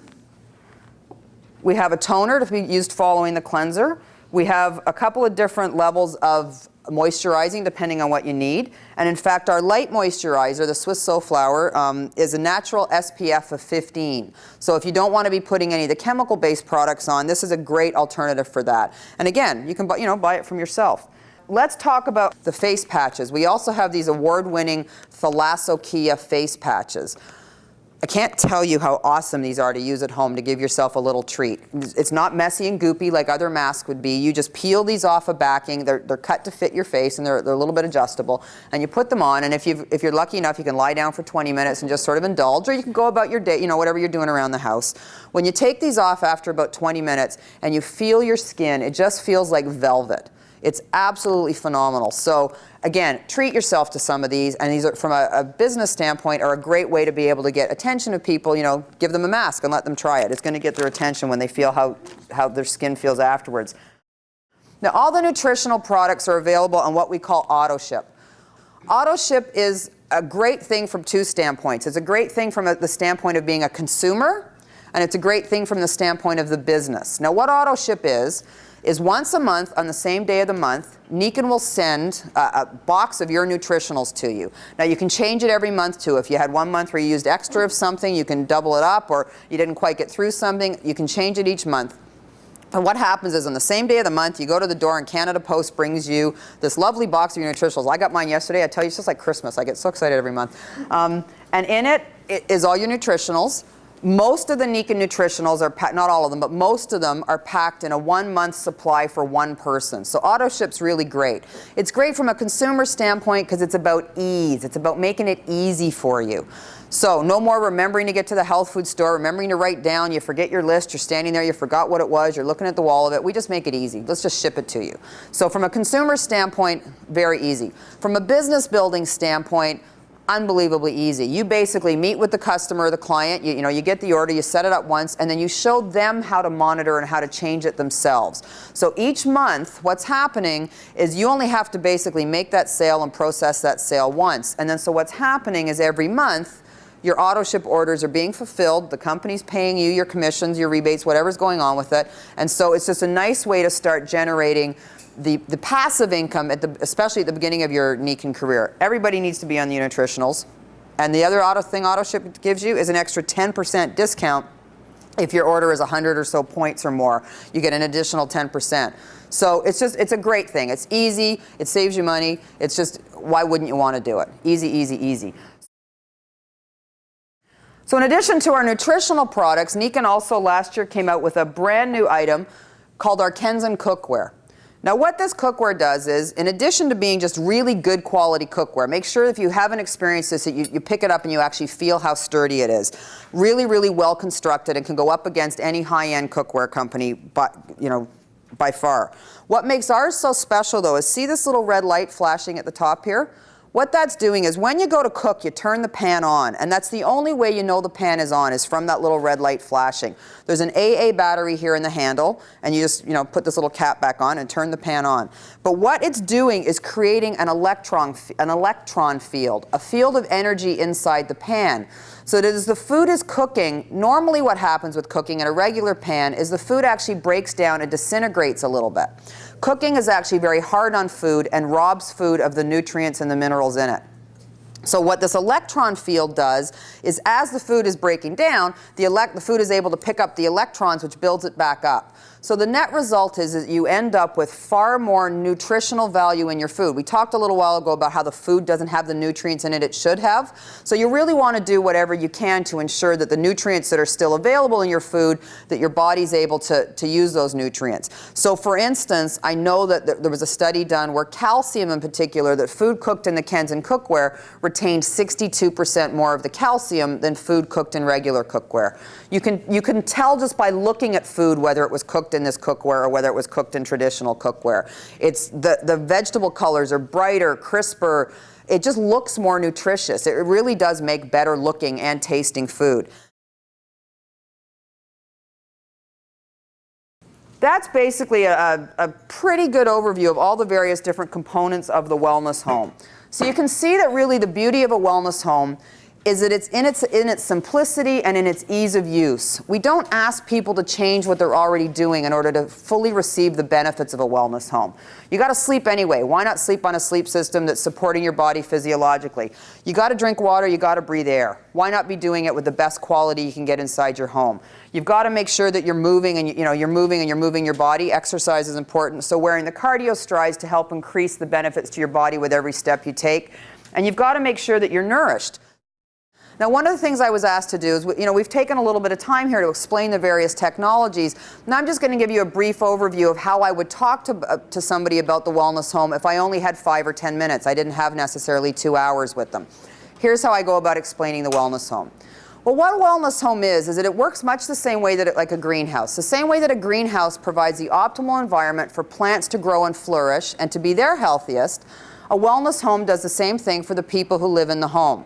Speaker 4: We have a toner to be used following the cleanser. We have a couple of different levels of moisturizing depending on what you need. And in fact, our light moisturizer, the Swiss Soulflower, is a natural SPF of 15. So if you don't want to be putting any of the chemical-based products on, this is a great alternative for that. And again, you can buy it from yourself. Let's talk about the face patches. We also have these award-winning Thalassochia face patches. I can't tell you how awesome these are to use at home to give yourself a little treat. It's not messy and goopy like other masks would be. You just peel these off a backing. They're cut to fit your face, and they're a little bit adjustable. And you put them on, and if you're lucky enough, you can lie down for 20 minutes and just sort of indulge, or you can go about your day, whatever you're doing around the house. When you take these off after about 20 minutes and you feel your skin, it just feels like velvet. It's absolutely phenomenal. So again, treat yourself to some of these, and these are, from a business standpoint, are a great way to be able to get attention of people. Give them a mask and let them try it. It's going to get their attention when they feel how their skin feels afterwards. Now, all the nutritional products are available on what we call auto ship. Auto ship is a great thing from two standpoints. It's a great thing from the standpoint of being a consumer, and it's a great thing from the standpoint of the business. Now, what auto ship is once a month, on the same day of the month, Nikken will send a box of your nutritionals to you. Now, you can change it every month too. If you had one month where you used extra of something, you can double it up, or you didn't quite get through something, you can change it each month. And what happens is on the same day of the month, you go to the door and Canada Post brings you this lovely box of your nutritionals. I got mine yesterday. I tell you, it's just like Christmas. I get so excited every month. And in it is all your nutritionals. Most of the Nikken nutritionals are packed, not all of them, but most of them are packed in a 1 month supply for one person. So auto ship's really great. It's great from a consumer standpoint because it's about ease. It's about making it easy for you. So no more remembering to get to the health food store, remembering to write down, you forget your list, you're standing there, you forgot what it was, you're looking at the wall of it. We just make it easy. Let's just ship it to you. So from a consumer standpoint, very easy. From a business building standpoint, unbelievably easy. You basically meet with the customer, the client, you get the order, you set it up once, and then you show them how to monitor and how to change it themselves. So each month, what's happening is you only have to basically make that sale and process that sale once. And then so what's happening is every month, your auto ship orders are being fulfilled, the company's paying you your commissions, your rebates, whatever's going on with it. And so it's just a nice way to start generating the passive income, especially at the beginning of your Nikken career. Everybody needs to be on the nutritionals. And the other auto ship gives you is an extra 10% discount if your order is 100 or so points or more. You get an additional 10%. So it's a great thing. It's easy. It saves you money. It's just, why wouldn't you want to do it? Easy, easy, easy. So in addition to our nutritional products, Nikken also last year came out with a brand new item called our Kenzen cookware. Now what this cookware does is, in addition to being just really good quality cookware, make sure if you haven't experienced this that you pick it up and you actually feel how sturdy it is. Really, really well constructed and can go up against any high-end cookware company, by far. What makes ours so special though is, see this little red light flashing at the top here? What that's doing is when you go to cook, you turn the pan on, and that's the only way you know the pan is on, is from that little red light flashing. There's an AA battery here in the handle, and you just put this little cap back on and turn the pan on. But what it's doing is creating an electron field, a field of energy inside the pan. So that as the food is cooking, normally what happens with cooking in a regular pan is the food actually breaks down and disintegrates a little bit. Cooking is actually very hard on food and robs food of the nutrients and the minerals in it. So what this electron field does is, as the food is breaking down, the food is able to pick up the electrons, which builds it back up. So the net result is that you end up with far more nutritional value in your food. We talked a little while ago about how the food doesn't have the nutrients in it should have. So you really want to do whatever you can to ensure that the nutrients that are still available in your food, that your body's able to use those nutrients. So for instance, I know that there was a study done where calcium in particular, that food cooked in the Kenzen cookware retained 62% more of the calcium than food cooked in regular cookware. You can tell just by looking at food whether it was cooked in this cookware or whether it was cooked in traditional cookware. It's the vegetable colors are brighter, crisper. It just looks more nutritious. It really does make better looking and tasting food. That's basically a pretty good overview of all the various different components of the wellness home. So you can see that really the beauty of a wellness home is that it's in its simplicity and in its ease of use. We don't ask people to change what they're already doing in order to fully receive the benefits of a wellness home. You got to sleep anyway. Why not sleep on a sleep system that's supporting your body physiologically? You got to drink water, you got to breathe air. Why not be doing it with the best quality you can get inside your home? You've got to make sure that you're moving and you're moving your body. Exercise is important. So wearing the cardio strides to help increase the benefits to your body with every step you take. And you've got to make sure that you're nourished. Now, one of the things I was asked to do is, we've taken a little bit of time here to explain the various technologies, and I'm just going to give you a brief overview of how I would talk to somebody about the wellness home if I only had 5 or 10 minutes. I didn't have necessarily 2 hours with them. Here's how I go about explaining the wellness home. Well, what a wellness home is that it works much the same way that like a greenhouse. The same way that a greenhouse provides the optimal environment for plants to grow and flourish and to be their healthiest, a wellness home does the same thing for the people who live in the home.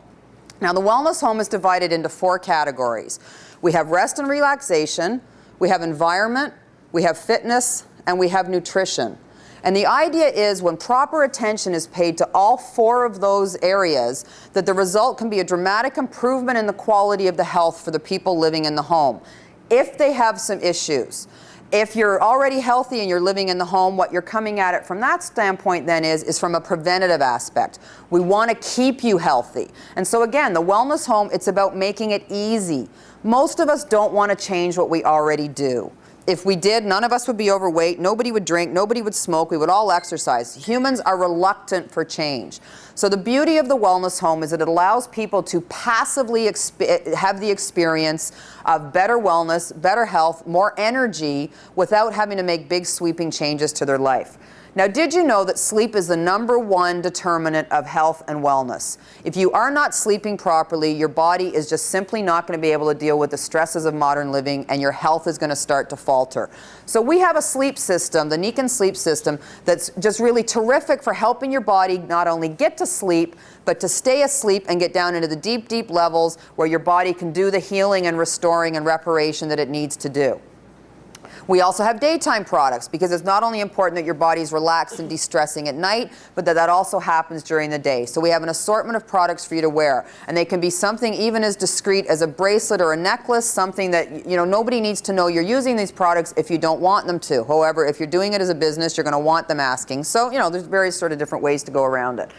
Speaker 4: Now, the wellness home is divided into 4 categories. We have rest and relaxation, we have environment, we have fitness, and we have nutrition. And the idea is when proper attention is paid to all 4 of those areas, that the result can be a dramatic improvement in the quality of the health for the people living in the home, if they have some issues. If you're already healthy and you're living in the home, what you're coming at it from that standpoint then is from a preventative aspect. We want to keep you healthy. And so again, the wellness home, it's about making it easy. Most of us don't want to change what we already do. If we did, none of us would be overweight, nobody would drink, nobody would smoke, we would all exercise. Humans are reluctant for change. So the beauty of the wellness home is that it allows people to passively have the experience of better wellness, better health, more energy, without having to make big sweeping changes to their life. Now, did you know that sleep is the #1 determinant of health and wellness? If you are not sleeping properly, your body is just simply not going to be able to deal with the stresses of modern living, and your health is going to start to falter. So we have a sleep system, the Nikken sleep system, that's just really terrific for helping your body not only get to sleep, but to stay asleep and get down into the deep, deep levels where your body can do the healing and restoring and reparation that it needs to do. We also have daytime products because it's not only important that your body's relaxed and de-stressing at night, but that also happens during the day. So we have an assortment of products for you to wear, and they can be something even as discreet as a bracelet or a necklace, something that nobody needs to know you're using these products if you don't want them to. However, if you're doing it as a business, you're going to want them asking. So there's various sort of different ways to go around it.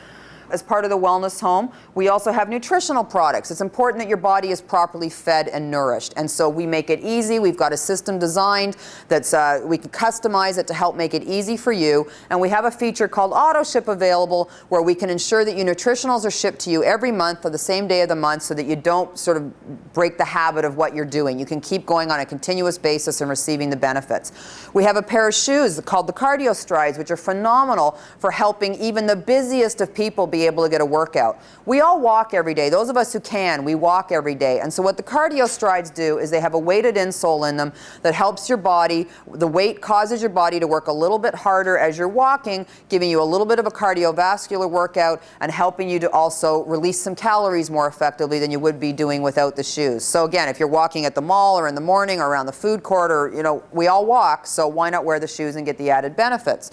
Speaker 4: As part of the wellness home, we also have nutritional products. It's important that your body is properly fed and nourished. And so we make it easy. We've got a system designed that's, we can customize it to help make it easy for you. And we have a feature called auto ship available where we can ensure that your nutritionals are shipped to you every month or the same day of the month so that you don't sort of break the habit of what you're doing. You can keep going on a continuous basis and receiving the benefits. We have a pair of shoes called the cardio strides, which are phenomenal for helping even the busiest of people be able to get a workout. We all walk every day. Those of us who can, we walk every day. And so what the cardio strides do is they have a weighted insole in them that helps your body. The weight causes your body to work a little bit harder as you're walking, giving you a little bit of a cardiovascular workout and helping you to also release some calories more effectively than you would be doing without the shoes. So again, if you're walking at the mall or in the morning or around the food court, or we all walk, so why not wear the shoes and get the added benefits?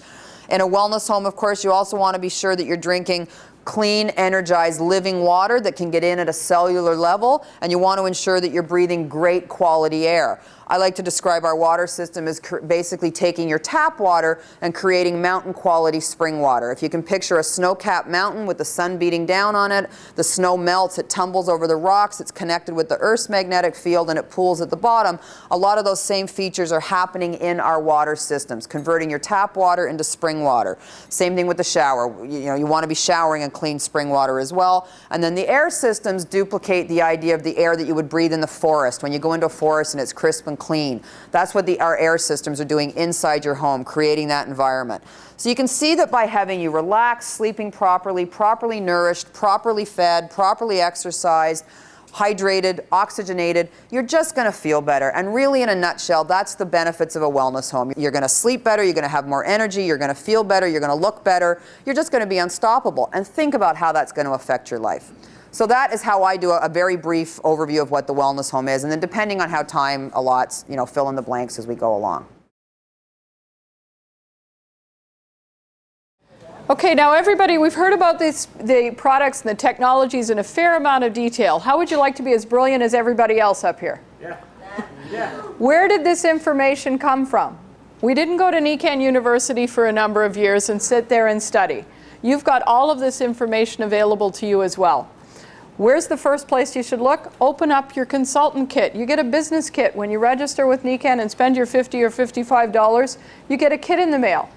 Speaker 4: In a wellness home, of course, you also want to be sure that you're drinking clean, energized, living water that can get in at a cellular level, and you want to ensure that you're breathing great quality air. I like to describe our water system as basically taking your tap water and creating mountain quality spring water. If you can picture a snow-capped mountain with the sun beating down on it, the snow melts, it tumbles over the rocks, it's connected with the Earth's magnetic field, and it pools at the bottom. A lot of those same features are happening in our water systems, converting your tap water into spring water. Same thing with the shower. You want to be showering in clean spring water as well. And then the air systems duplicate the idea of the air that you would breathe in the forest. When you go into a forest and it's crisp and clean. That's what our air systems are doing inside your home, creating that environment. So you can see that by having you relaxed, sleeping properly, properly nourished, properly fed, properly exercised, hydrated, oxygenated, you're just going to feel better. And really, in a nutshell, that's the benefits of a wellness home. You're going to sleep better, you're going to have more energy, you're going to feel better, you're going to look better, you're just going to be unstoppable. And think about how that's going to affect your life. So that is how I do a very brief overview of what the wellness home is. And then depending on how time allots, fill in the blanks as we go along.
Speaker 3: Okay, now everybody, we've heard about the products and the technologies in a fair amount of detail. How would you like to be as brilliant as everybody else up here? Yeah. Where did this information come from? We didn't go to Nikken University for a number of years and sit there and study. You've got all of this information available to you as well. Where's the first place you should look? Open up your consultant kit. You get a business kit. When you register with Nikken and spend your $50 or $55, you get a kit in the mail.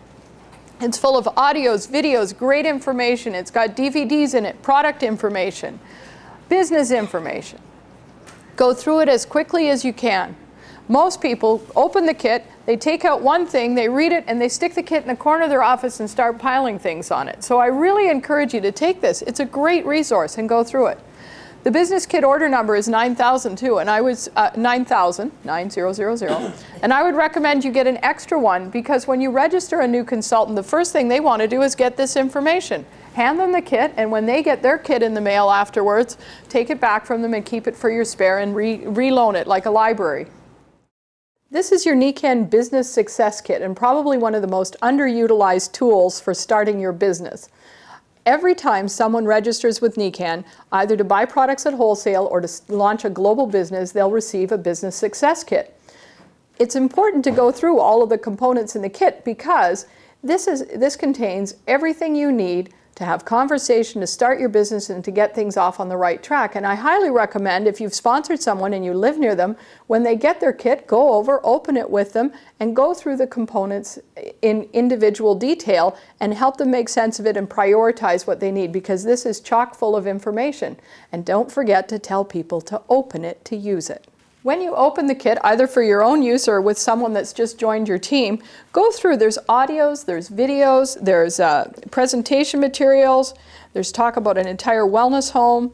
Speaker 3: It's full of audios, videos, great information. It's got DVDs in it, product information, business information. Go through it as quickly as you can. Most people open the kit, they take out one thing, they read it, and they stick the kit in the corner of their office and start piling things on it. So I really encourage you to take this. It's a great resource and go through it. The business kit order number is 9002, and I was 9000, and I would recommend you get an extra one, because when you register a new consultant, the first thing they want to do is get this information. Hand them the kit, and when they get their kit in the mail afterwards, take it back from them and keep it for your spare and reloan it like a library. This is your Nikken Business Success Kit, and probably one of the most underutilized tools for starting your business. Every time someone registers with Nikken, either to buy products at wholesale or to launch a global business, they'll receive a Business Success Kit. It's important to go through all of the components in the kit, because this contains everything you need to have conversation, to start your business, and to get things off on the right track. And I highly recommend, if you've sponsored someone and you live near them, when they get their kit, go over, open it with them, and go through the components in individual detail and help them make sense of it and prioritize what they need, because this is chock full of information. And don't forget to tell people to open it to use it. When you open the kit, either for your own use or with someone that's just joined your team, go through. There's audios, there's videos, there's presentation materials, there's talk about an entire wellness home,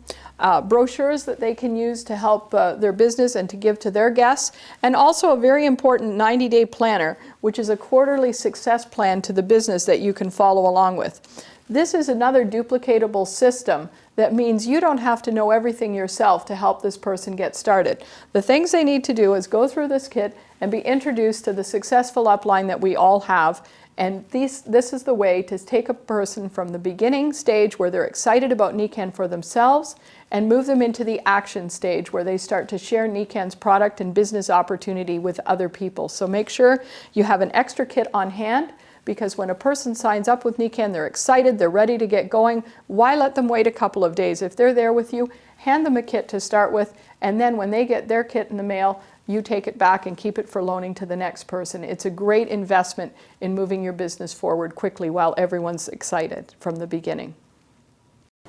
Speaker 3: brochures that they can use to help their business and to give to their guests, and also a very important 90-day planner, which is a quarterly success plan to the business that you can follow along with. This is another duplicatable system that means you don't have to know everything yourself to help this person get started. The things they need to do is go through this kit and be introduced to the successful upline that we all have. And this is the way to take a person from the beginning stage where they're excited about Nikken for themselves and move them into the action stage where they start to share Nikken's product and business opportunity with other people. So make sure you have an extra kit on hand, because when a person signs up with Nikken, they're excited, they're ready to get going. Why let them wait a couple of days? If they're there with you, hand them a kit to start with, and then when they get their kit in the mail, you take it back and keep it for loaning to the next person. It's a great investment in moving your business forward quickly while everyone's excited from the beginning.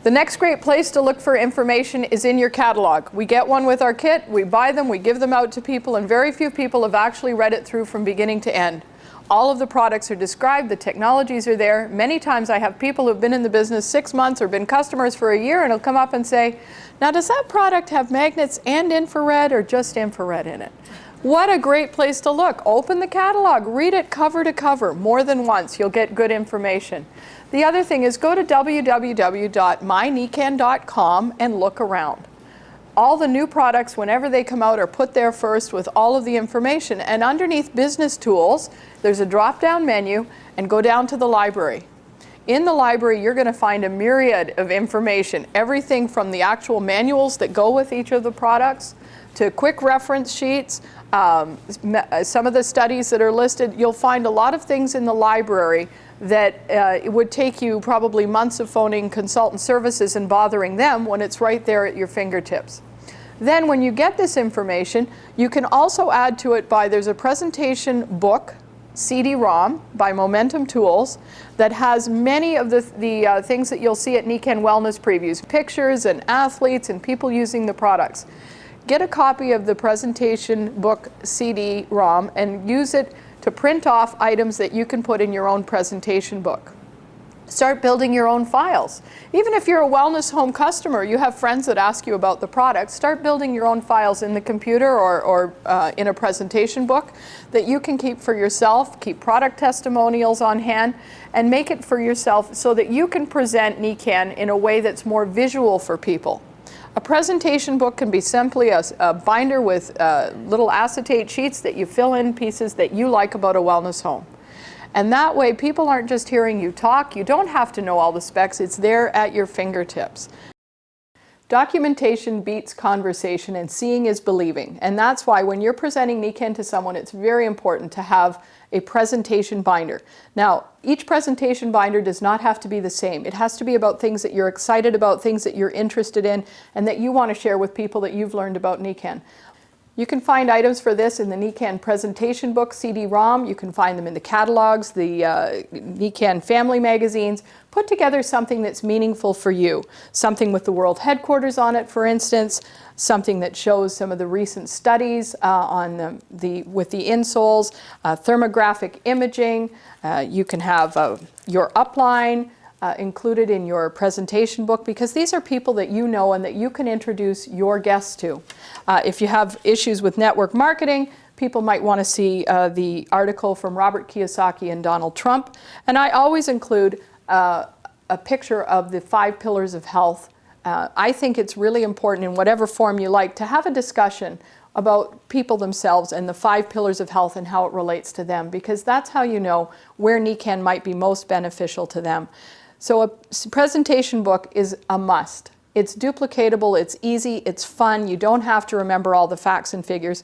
Speaker 3: The next great place to look for information is in your catalog. We get one with our kit, we buy them, we give them out to people, and very few people have actually read it through from beginning to end. All of the products are described, the technologies are there. Many times I have people who've been in the business 6 months or been customers for a year, and they'll come up and say, now does that product have magnets and infrared or just infrared in it? What a great place to look. Open the catalog, read it cover to cover more than once. You'll get good information. The other thing is go to www.mynikken.com and look around. All the new products, whenever they come out, are put there first with all of the information. And underneath business tools, there's a drop-down menu, and go down to the library. In the library, you're going to find a myriad of information, everything from the actual manuals that go with each of the products to quick reference sheets, some of the studies that are listed. You'll find a lot of things in the library that it would take you probably months of phoning consultant services and bothering them when it's right there at your fingertips. Then when you get this information, you can also add to it there's a presentation book, CD-ROM by Momentum Tools, that has many of the things that you'll see at Nikken Wellness Previews, pictures and athletes and people using the products. Get a copy of the presentation book CD-ROM and use it to print off items that you can put in your own presentation book. Start building your own files. Even if you're a wellness home customer, you have friends that ask you about the product, start building your own files in the computer or in a presentation book that you can keep for yourself, keep product testimonials on hand, and make it for yourself so that you can present Nikken in a way that's more visual for people. A presentation book can be simply a binder with little acetate sheets that you fill in pieces that you like about a wellness home. And that way, people aren't just hearing you talk. You don't have to know all the specs. It's there at your fingertips. Documentation beats conversation, and seeing is believing. And that's why when you're presenting Nikken to someone, it's very important to have a presentation binder. Now, each presentation binder does not have to be the same. It has to be about things that you're excited about, things that you're interested in, and that you want to share with people that you've learned about Nikken. You can find items for this in the Nikken presentation book, CD-ROM. You can find them in the catalogs, the Nikken family magazines. Put together something that's meaningful for you. Something with the world headquarters on it, for instance. Something that shows some of the recent studies with the insoles. Thermographic imaging. You can have your upline included in your presentation book, because these are people that you know and that you can introduce your guests to. If you have issues with network marketing, people might want to see the article from Robert Kiyosaki and Donald Trump. And I always include a picture of the 5 pillars of health. I think it's really important, in whatever form you like, to have a discussion about people themselves and the 5 pillars of health and how it relates to them, because that's how you know where Nikken might be most beneficial to them. So a presentation book is a must. It's duplicatable, it's easy, it's fun, you don't have to remember all the facts and figures.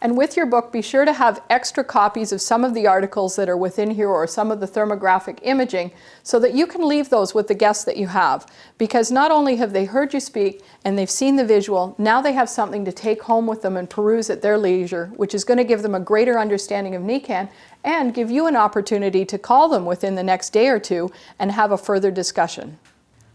Speaker 3: And with your book, be sure to have extra copies of some of the articles that are within here, or some of the thermographic imaging, so that you can leave those with the guests that you have. Because not only have they heard you speak and they've seen the visual, now they have something to take home with them and peruse at their leisure, which is going to give them a greater understanding of Nikken and give you an opportunity to call them within the next day or two and have a further discussion.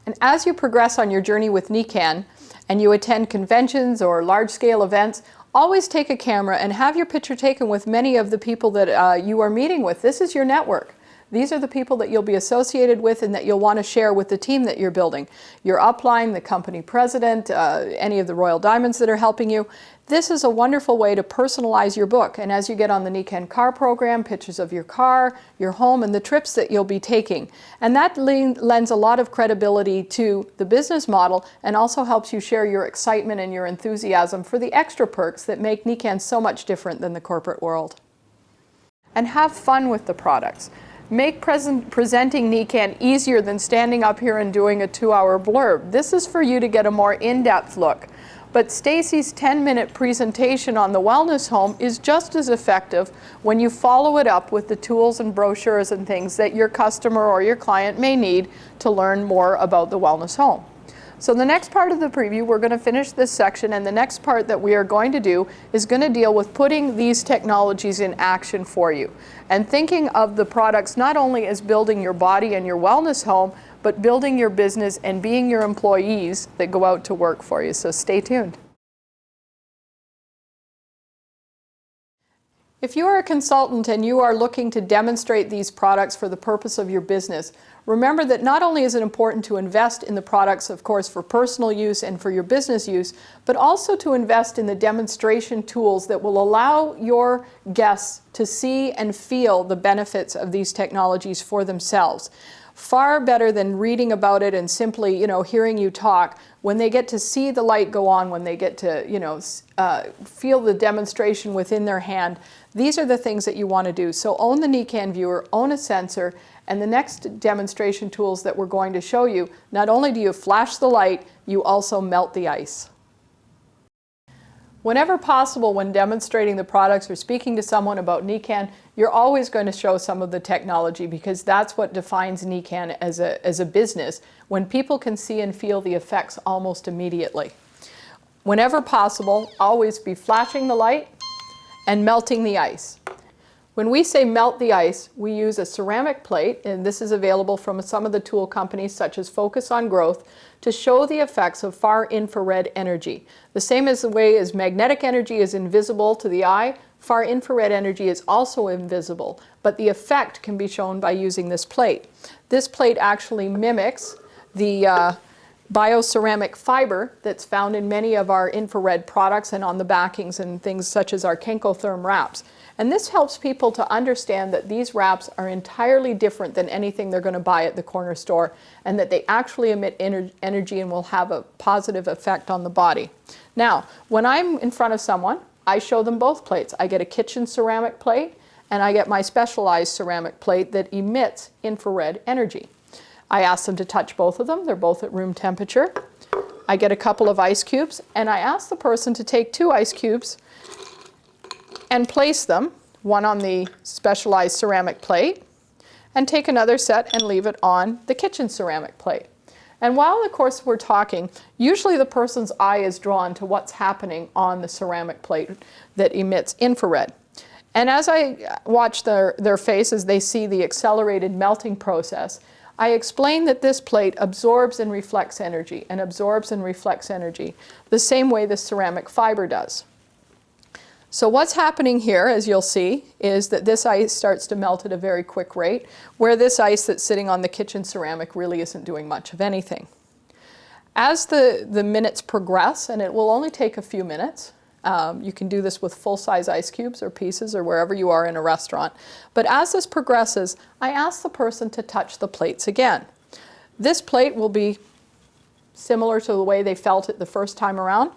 Speaker 3: And as you progress on your journey with Nikken and you attend conventions or large-scale events, always take a camera and have your picture taken with many of the people that you are meeting with. This is your network. These are the people that you'll be associated with and that you'll want to share with the team that you're building. Your upline, the company president, any of the Royal Diamonds that are helping you. This is a wonderful way to personalize your book. And as you get on the Nikken car program, pictures of your car, your home, and the trips that you'll be taking. And that lends a lot of credibility to the business model, and also helps you share your excitement and your enthusiasm for the extra perks that make Nikken so much different than the corporate world. And have fun with the products. Make presenting Nikken easier than standing up here and doing a 2-hour blurb. This is for you to get a more in-depth look. But Stacy's 10-minute presentation on the Wellness Home is just as effective when you follow it up with the tools and brochures and things that your customer or your client may need to learn more about the Wellness Home. So the next part of the preview, we're going to finish this section, and the next part that we are going to do is going to deal with putting these technologies in action for you, and thinking of the products not only as building your body and your wellness home, but building your business and being your employees that go out to work for you. So stay tuned. If you are a consultant and you are looking to demonstrate these products for the purpose of your business, remember that not only is it important to invest in the products, of course, for personal use and for your business use, but also to invest in the demonstration tools that will allow your guests to see and feel the benefits of these technologies for themselves. Far better than reading about it and simply, hearing you talk. When they get to see the light go on, when they get to, feel the demonstration within their hand, these are the things that you want to do. So own the Nikken viewer, own a sensor, and the next demonstration tools that we're going to show you, not only do you flash the light, you also melt the ice. Whenever possible, when demonstrating the products or speaking to someone about Nikken, you're always going to show some of the technology, because that's what defines Nikken as a business, when people can see and feel the effects almost immediately. Whenever possible, always be flashing the light and melting the ice. When we say melt the ice, we use a ceramic plate, and this is available from some of the tool companies such as Focus on Growth, to show the effects of far infrared energy. The same as the way as magnetic energy is invisible to the eye, far infrared energy is also invisible, but the effect can be shown by using this plate. This plate actually mimics the bioceramic fiber that's found in many of our infrared products and on the backings and things such as our Kenkotherm wraps. And this helps people to understand that these wraps are entirely different than anything they're going to buy at the corner store, and that they actually emit energy and will have a positive effect on the body. Now, when I'm in front of someone, I show them both plates. I get a kitchen ceramic plate and I get my specialized ceramic plate that emits infrared energy. I ask them to touch both of them. They're both at room temperature. I get a couple of ice cubes, and I ask the person to take 2 ice cubes and place them, one on the specialized ceramic plate, and take another set and leave it on the kitchen ceramic plate. And while, of course, we're talking, usually the person's eye is drawn to what's happening on the ceramic plate that emits infrared. And as I watch their face as they see the accelerated melting process, I explain that this plate absorbs and reflects energy, and absorbs and reflects energy the same way the ceramic fiber does. So what's happening here, as you'll see, is that this ice starts to melt at a very quick rate, where this ice that's sitting on the kitchen ceramic really isn't doing much of anything. As the minutes progress, and it will only take a few minutes, you can do this with full-size ice cubes or pieces or wherever you are in a restaurant, but as this progresses, I ask the person to touch the plates again. This plate will be similar to the way they felt it the first time around,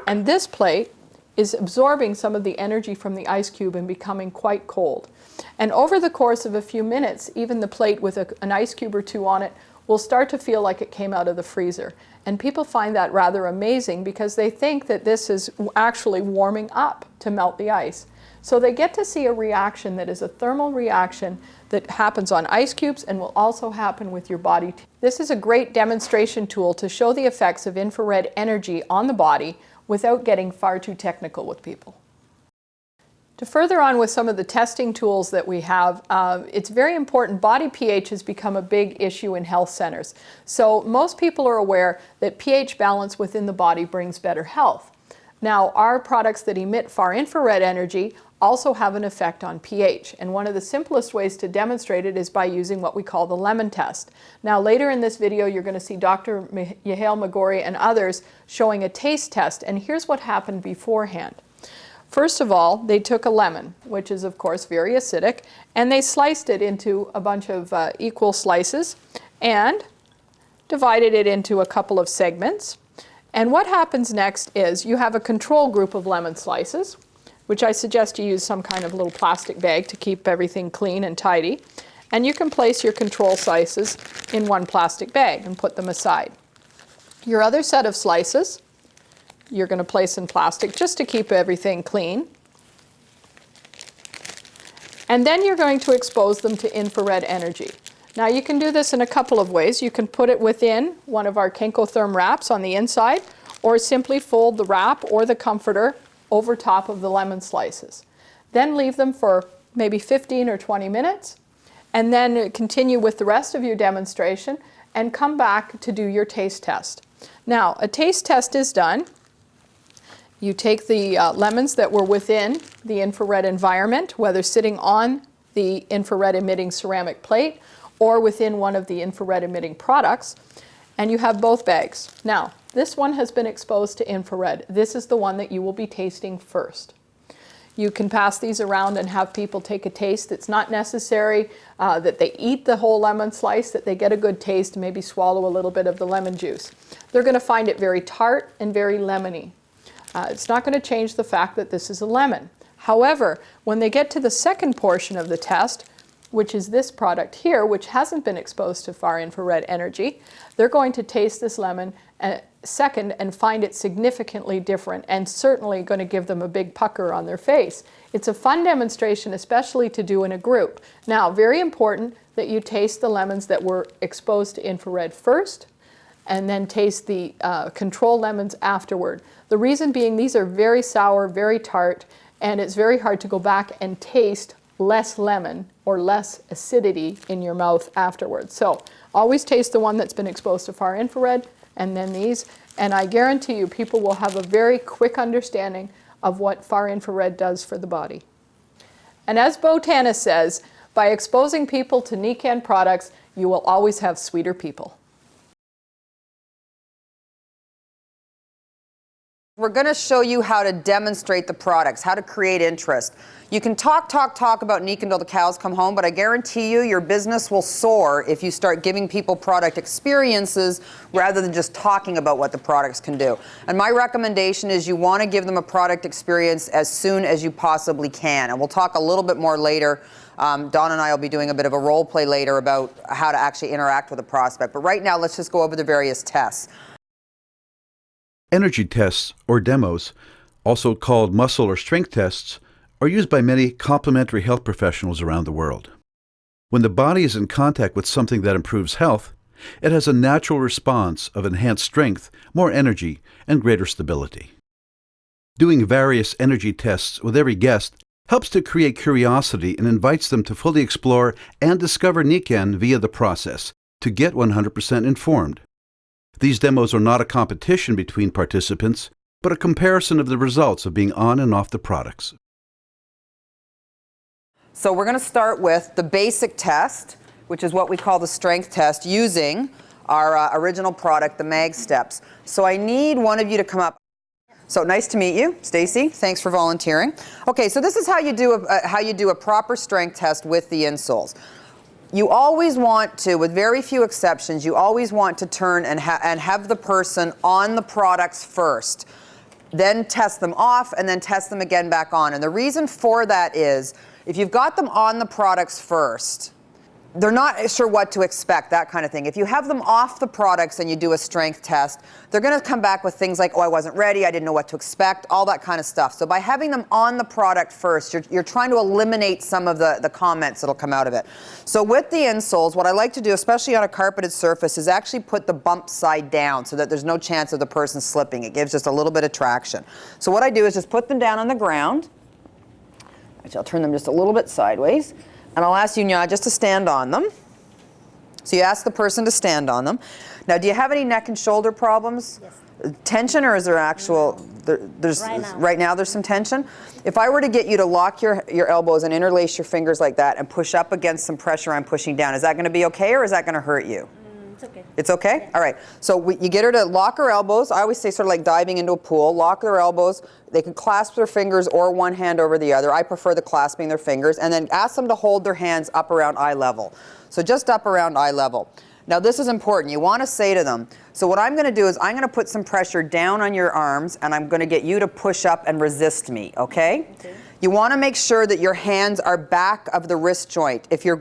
Speaker 3: and this plate is absorbing some of the energy from the ice cube and becoming quite cold. And over the course of a few minutes, even the plate with an ice cube or 2 on it will start to feel like it came out of the freezer. And people find that rather amazing because they think that this is actually warming up to melt the ice. So they get to see a reaction that is a thermal reaction that happens on ice cubes and will also happen with your body. This is a great demonstration tool to show the effects of infrared energy on the body without getting far too technical with people. To further on with some of the testing tools that we have, it's very important. Body pH has become a big issue in health centers. So most people are aware that pH balance within the body brings better health. Now, our products that emit far infrared energy also have an effect on pH, and one of the simplest ways to demonstrate it is by using what we call the lemon test. Now, later in this video, you're going to see Dr. Yahail Magori and others showing a taste test, and here's what happened beforehand. First of all, they took a lemon, which is of course very acidic, and they sliced it into a bunch of equal slices and divided it into a couple of segments. And what happens next is you have a control group of lemon slices, which I suggest you use some kind of little plastic bag to keep everything clean and tidy. And you can place your control slices in one plastic bag and put them aside. Your other set of slices you're going to place in plastic just to keep everything clean. And then you're going to expose them to infrared energy. Now you can do this in a couple of ways. You can put it within one of our Kenkotherm wraps on the inside, or simply fold the wrap or the comforter over top of the lemon slices. Then leave them for maybe 15 or 20 minutes, and then continue with the rest of your demonstration and come back to do your taste test. Now, a taste test is done. You take the lemons that were within the infrared environment, whether sitting on the infrared emitting ceramic plate or within one of the infrared emitting products, and you have both bags. Now, this one has been exposed to infrared. This is the one that you will be tasting first. You can pass these around and have people take a taste. It's not necessary that they eat the whole lemon slice, that they get a good taste and maybe swallow a little bit of the lemon juice. They're going to find it very tart and very lemony. It's not going to change the fact that this is a lemon. However, when they get to the second portion of the test, which is this product here, which hasn't been exposed to far infrared energy, they're going to taste this lemon second and find it significantly different, and certainly going to give them a big pucker on their face. It's a fun demonstration, especially to do in a group. Now, very important that you taste the lemons that were exposed to infrared first, and then taste the control lemons afterward. The reason being, these are very sour, very tart, and it's very hard to go back and taste less lemon or less acidity in your mouth afterwards. So always taste the one that's been exposed to far infrared, and then these, and I guarantee you people will have a very quick understanding of what far infrared does for the body. And as Botana says, by exposing people to Nikken products, you will always have sweeter people.
Speaker 4: We're going to show you how to demonstrate the products, how to create interest. You can talk about Nikken until the cows come home, but I guarantee you your business will soar if you start giving people product experiences rather than just talking about what the products can do. And my recommendation is you want to give them a product experience as soon as you possibly can. And we'll talk a little bit more later. Dawn and I will be doing a bit of a role play later about how to actually interact with a prospect. But right now, let's just go over the various tests.
Speaker 2: Energy tests, or demos, also called muscle or strength tests, are used by many complementary health professionals around the world. When the body is in contact with something that improves health, it has a natural response of enhanced strength, more energy, and greater stability. Doing various energy tests with every guest helps to create curiosity and invites them to fully explore and discover Nikken via the process to get 100% informed. These demos are not a competition between participants, but a comparison of the results of being on and off the products.
Speaker 4: So we're going to start with the basic test, which is what we call the strength test, using our original product, the Mag Steps. So I need one of you to come up. So nice to meet you, Stacy. Thanks for volunteering. Okay, so this is how you do a proper strength test with the insoles. You always want to, with very few exceptions, you always want to turn and have the person on the products first. Then test them off and then test them again back on. And the reason for that is, if you've got them on the products first, they're not sure what to expect, that kind of thing. If you have them off the products and you do a strength test, they're going to come back with things like, oh, I wasn't ready, I didn't know what to expect, all that kind of stuff. So by having them on the product first, you're trying to eliminate some of the comments that'll come out of it. So with the insoles, what I like to do, especially on a carpeted surface, is actually put the bump side down so that there's no chance of the person slipping. It gives just a little bit of traction. So what I do is just put them down on the ground. Actually, I'll turn them just a little bit sideways. And I'll ask you, Nya, just to stand on them. So you ask the person to stand on them. Now, do you have any neck and shoulder problems?
Speaker 6: Yes.
Speaker 4: Tension, or is there actual, right now there's some tension? If I were to get you to lock your elbows and interlace your fingers like that and push up against some pressure I'm pushing down, is that going to be okay, or is that going to hurt you?
Speaker 6: It's okay.
Speaker 4: It's okay? Yeah. All right. So you get her to lock her elbows. I always say sort of like diving into a pool. Lock their elbows. They can clasp their fingers or one hand over the other. I prefer the clasping their fingers. And then ask them to hold their hands up around eye level. So just up around eye level. Now this is important. You want to say to them, so what I'm going to do is I'm going to put some pressure down on your arms and I'm going to get you to push up and resist me, okay? Okay. You want to make sure that your hands are back of the wrist joint. If you're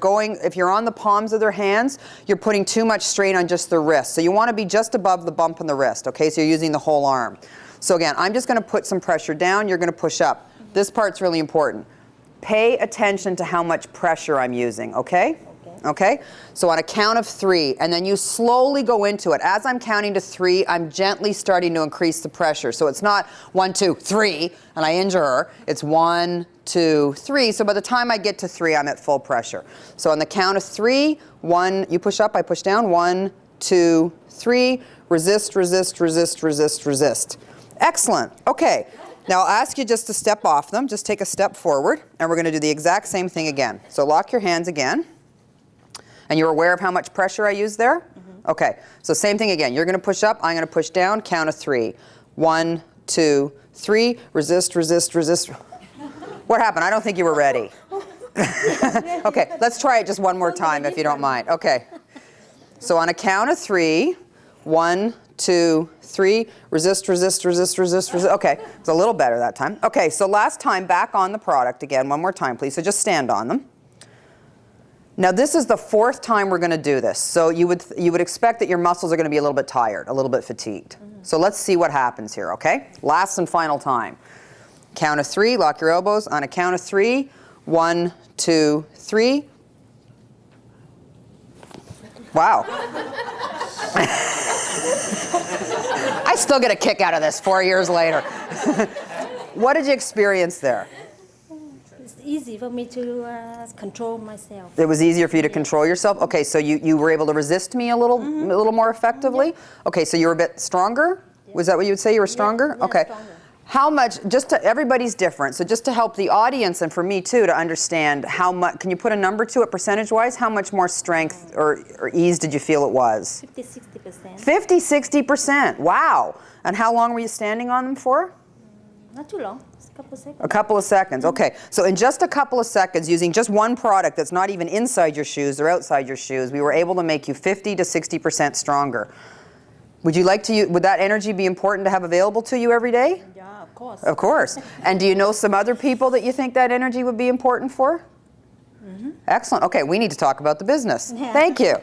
Speaker 4: on the palms of their hands, you're putting too much strain on just the wrist. So you want to be just above the bump in the wrist, okay? So you're using the whole arm. So again, I'm just going to put some pressure down, you're going to push up. This part's really important. Pay attention to how much pressure I'm using, okay? Okay? So on a count of 3, and then you slowly go into it. As I'm counting to 3, I'm gently starting to increase the pressure. So it's not 1, 2, 3, and I injure her. It's 1, 2, 3. So by the time I get to 3, I'm at full pressure. So on the count of 3, 1, you push up, I push down. 1, 2, 3. Resist, resist, resist, resist, resist. Excellent. Okay. Now I'll ask you just to step off them. Just take a step forward, and we're going to do the exact same thing again. So lock your hands again. And you're aware of how much pressure I use there? Mm-hmm. Okay, so same thing again. You're going to push up, I'm going to push down, count of 3. 1, 2, 3, resist, resist, resist. What happened? I don't think you were ready. Okay, let's try it just one more time if you don't mind. Okay, so on a count of 3, 1, 2, 3, resist, resist, resist, resist, resist. Okay, it's a little better that time. Okay, so last time, back on the product again, one more time please. So just stand on them. Now this is the 4th time we're going to do this. So you would expect that your muscles are going to be a little bit tired, a little bit fatigued. Mm-hmm. So let's see what happens here, okay? Last and final time. Count of 3, lock your elbows. On a count of 3, 1, 2, 3. Wow. I still get a kick out of this 4 years later. What did you experience there?
Speaker 6: It's easy for me to control myself.
Speaker 4: It was easier for you to control yourself? Okay, so you were able to resist me a little more effectively?
Speaker 6: Yeah.
Speaker 4: Okay, so you were a bit stronger? Was that what you would say? You were stronger?
Speaker 6: Yeah,
Speaker 4: okay.
Speaker 6: Stronger.
Speaker 4: How much, everybody's different, so just to help the audience and for me too to understand how much, can you put a number to it percentage-wise? How much more strength or ease did you feel it was?
Speaker 6: 50-60%.
Speaker 4: 50-60%, wow. And how long were you standing on them for?
Speaker 6: Not too long, just a couple of seconds.
Speaker 4: A couple of seconds, okay. So in just a couple of seconds, using just one product that's not even inside your shoes or outside your shoes, we were able to make you 50 to 60% stronger. Would you like to, would that energy be important to have available to you every day?
Speaker 6: Yeah, of course.
Speaker 4: Of course. And do you know some other people that you think that energy would be important for? Mm-hmm. Excellent. Okay, we need to talk about the business.
Speaker 6: Yeah.
Speaker 4: Thank you.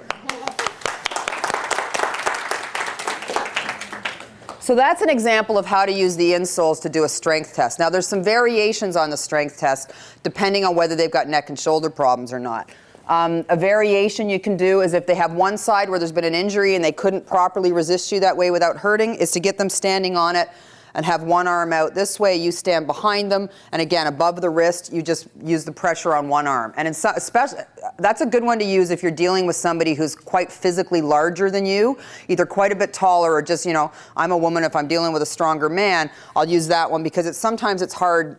Speaker 4: So that's an example of how to use the insoles to do a strength test. Now there's some variations on the strength test depending on whether they've got neck and shoulder problems or not. A variation you can do is if they have one side where there's been an injury and they couldn't properly resist you that way without hurting, is to get them standing on it and have one arm out this way. You stand behind them, and again, above the wrist, you just use the pressure on one arm. And especially, that's a good one to use if you're dealing with somebody who's quite physically larger than you, either quite a bit taller or just, you know, I'm a woman, if I'm dealing with a stronger man, I'll use that one because sometimes it's hard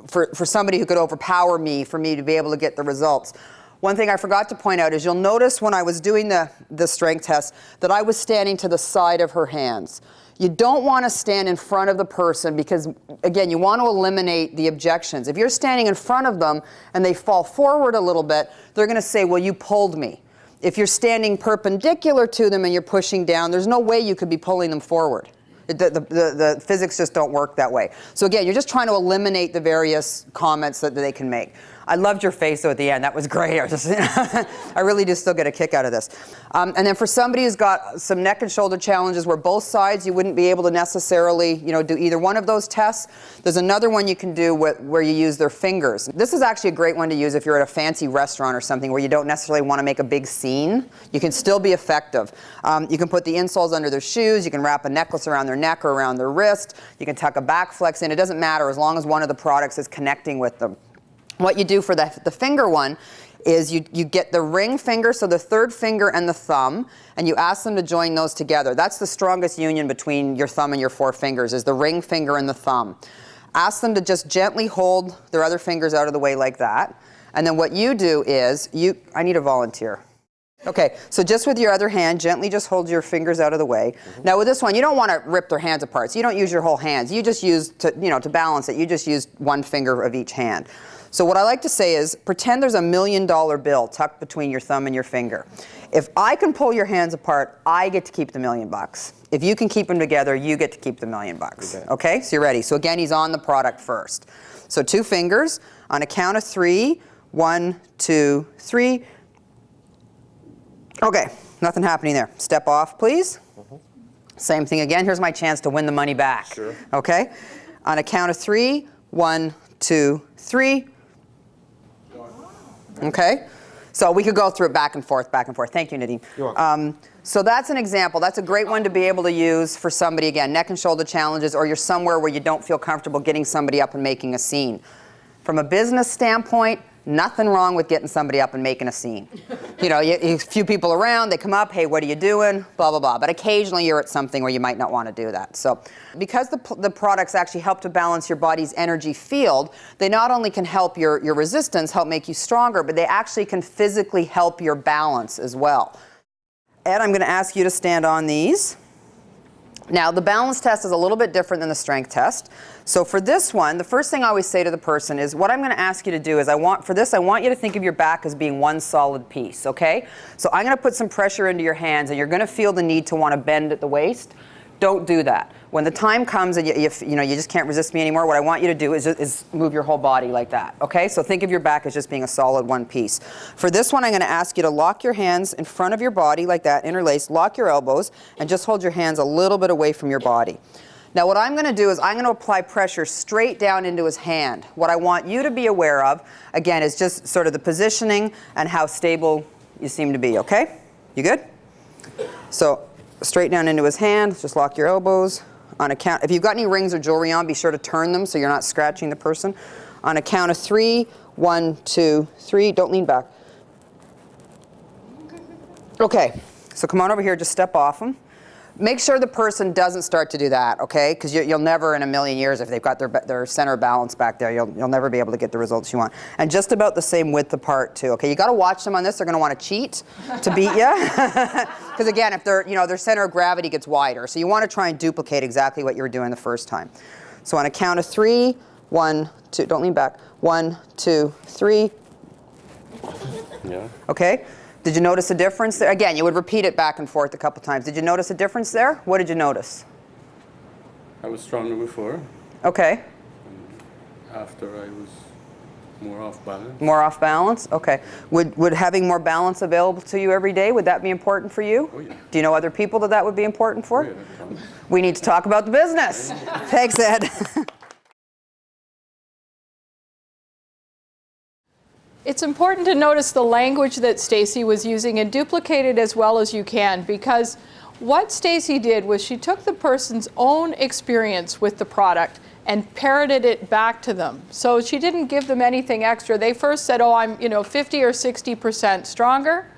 Speaker 4: for somebody who could overpower me, for me to be able to get the results. One thing I forgot to point out is you'll notice when I was doing the strength test that I was standing to the side of her hands. You don't want to stand in front of the person because, again, you want to eliminate the objections. If you're standing in front of them and they fall forward a little bit, they're going to say, well, you pulled me. If you're standing perpendicular to them and you're pushing down, there's no way you could be pulling them forward. The physics just don't work that way. So again, you're just trying to eliminate the various comments that they can make. I loved your face though at the end. That was great. I really do still get a kick out of this. And then for somebody who's got some neck and shoulder challenges where both sides you wouldn't be able to necessarily, you know, do either one of those tests, there's another one you can do where you use their fingers. This is actually a great one to use if you're at a fancy restaurant or something where you don't necessarily want to make a big scene. You can still be effective. You can put the insoles under their shoes. You can wrap a necklace around their neck or around their wrist. You can tuck a back flex in. It doesn't matter as long as one of the products is connecting with them. What you do for the finger one is you get the ring finger, so the third finger and the thumb, and you ask them to join those together. That's the strongest union between your thumb and your four fingers, is the ring finger and the thumb. Ask them to just gently hold their other fingers out of the way like that. And then what you do is, I need a volunteer. Okay, so just with your other hand, gently just hold your fingers out of the way. Mm-hmm. Now with this one, you don't want to rip their hands apart, so you don't use your whole hands. You just use, to balance it, you just use one finger of each hand. So what I like to say is, pretend there's $1 million bill tucked between your thumb and your finger. If I can pull your hands apart, I get to keep the $1 million. If you can keep them together, you get to keep the $1 million. Okay, so you're ready. So again, he's on the product first. So 2 fingers, on a count of 3, 1, 2, 3. Okay, nothing happening there. Step off, please. Mm-hmm. Same thing again. Here's my chance to win the money back. Sure. Okay, on a count of 3, 1, 2, 3. Okay, so we could go through it back and forth, back and forth. Thank you, Nadine.
Speaker 7: You're welcome.
Speaker 4: So that's an example. That's a great one to be able to use for somebody, again, neck and shoulder challenges, or you're somewhere where you don't feel comfortable getting somebody up and making a scene. From a business standpoint, nothing wrong with getting somebody up and making a scene. You know, a few people around, they come up, hey, what are you doing? Blah, blah, blah. But occasionally you're at something where you might not want to do that. So because the products actually help to balance your body's energy field, they not only can help your resistance, help make you stronger, but they actually can physically help your balance as well. Ed, I'm going to ask you to stand on these. Now, the balance test is a little bit different than the strength test. So for this one, the first thing I always say to the person is, what I'm going to ask you to do is, I want you to think of your back as being one solid piece, okay? So I'm going to put some pressure into your hands, and you're going to feel the need to want to bend at the waist. Don't do that. When the time comes and you just can't resist me anymore, what I want you to do is move your whole body like that, okay? So think of your back as just being a solid one piece. For this one, I'm going to ask you to lock your hands in front of your body like that, interlaced, lock your elbows, and just hold your hands a little bit away from your body. Now what I'm going to do is I'm going to apply pressure straight down into his hand. What I want you to be aware of, again, is just sort of the positioning and how stable you seem to be, okay? You good? So straight down into his hand, just lock your elbows. On a count, if you've got any rings or jewelry on, be sure to turn them so you're not scratching the person. On a count of 3, 1, 2, 3, don't lean back. Okay, so come on over here, just step off them. Make sure the person doesn't start to do that, okay? Because you'll never in a million years, if they've got their center of balance back there, you'll never be able to get the results you want. And just about the same width apart too, okay? You got to watch them on this. They're going to want to cheat to beat you. Because again, if their center of gravity gets wider. So you want to try and duplicate exactly what you were doing the first time. So on a count of 3, 1, 2, don't lean back. 1, 2, 3.
Speaker 7: Yeah.
Speaker 4: Okay? Did you notice a difference there? Again, you would repeat it back and forth a couple times. Did you notice a difference there? What did you notice?
Speaker 7: I was stronger before.
Speaker 4: Okay.
Speaker 7: After I was more off balance.
Speaker 4: More off balance? Okay. Would having more balance available to you every day, would that be important for you?
Speaker 7: Oh, yeah.
Speaker 4: Do you know other people that would be important for?
Speaker 7: Oh, yeah,
Speaker 4: We need to talk about the business. Thanks, Ed.
Speaker 3: It's important to notice the language that Stacy was using and duplicate it as well as you can, because what Stacy did was she took the person's own experience with the product and parroted it back to them. So she didn't give them anything extra. They first said, oh, I'm 50 or 60% stronger.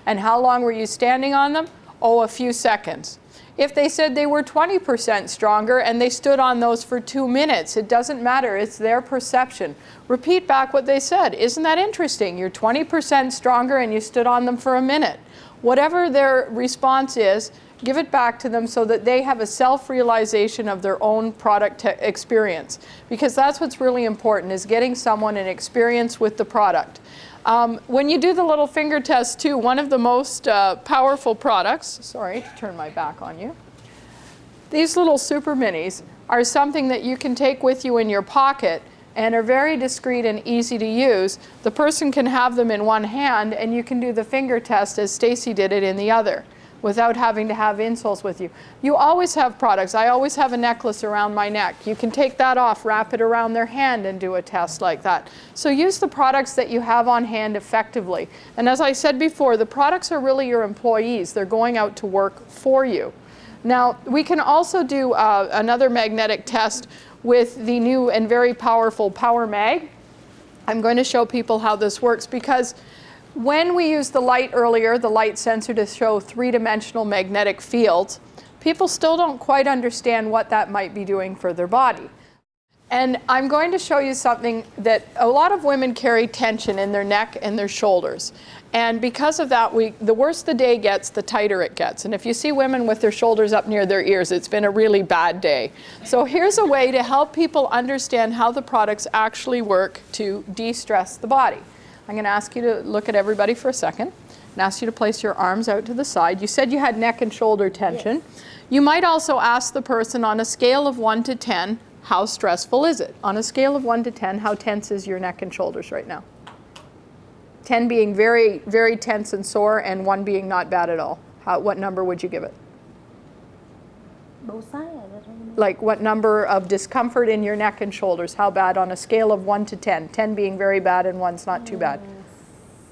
Speaker 3: And how long were you standing on them? Oh, a few seconds. If they said they were 20% stronger and they stood on those for 2 minutes, it doesn't matter, it's their perception. Repeat back what they said. Isn't that interesting? You're 20% stronger and you stood on them for a minute. Whatever their response is, give it back to them so that they have a self-realization of their own product experience. Because that's what's really important, is getting someone an experience with the product. When you do the little finger test too, one of the most powerful products, sorry to turn my back on you, these little super minis are something that you can take with you in your pocket and are very discreet and easy to use. The person can have them in one hand and you can do the finger test as Stacy did it in the other, without having to have insoles with you. You always have products. I always have a necklace around my neck. You can take that off, wrap it around their hand and do a test like that. So use the products that you have on hand effectively. And as I said before, the products are really your employees. They're going out to work for you. Now, we can also do another magnetic test with the new and very powerful Power Mag. I'm going to show people how this works, because when we used the light earlier, the light sensor, to show three-dimensional magnetic fields, people still don't quite understand what that might be doing for their body. And I'm going to show you something that a lot of women carry tension in their neck and their shoulders. And because of that, the worse the day gets, the tighter it gets. And if you see women with their shoulders up near their ears, it's been a really bad day. So here's a way to help people understand how the products actually work to de-stress the body. I'm going to ask you to look at everybody for a second and ask you to place your arms out to the side. You said you had neck and shoulder tension. Yes. You might also ask the person, on a scale of 1 to 10, how stressful is it? On a scale of 1 to 10, how tense is your neck and shoulders right now? 10 being very, very tense and sore, and 1 being not bad at all. What number would you give it?
Speaker 6: Both sides, I don't know.
Speaker 3: Like what number of discomfort in your neck and shoulders? How bad on a scale of 1 to 10? 10 being very bad and 1's not too bad.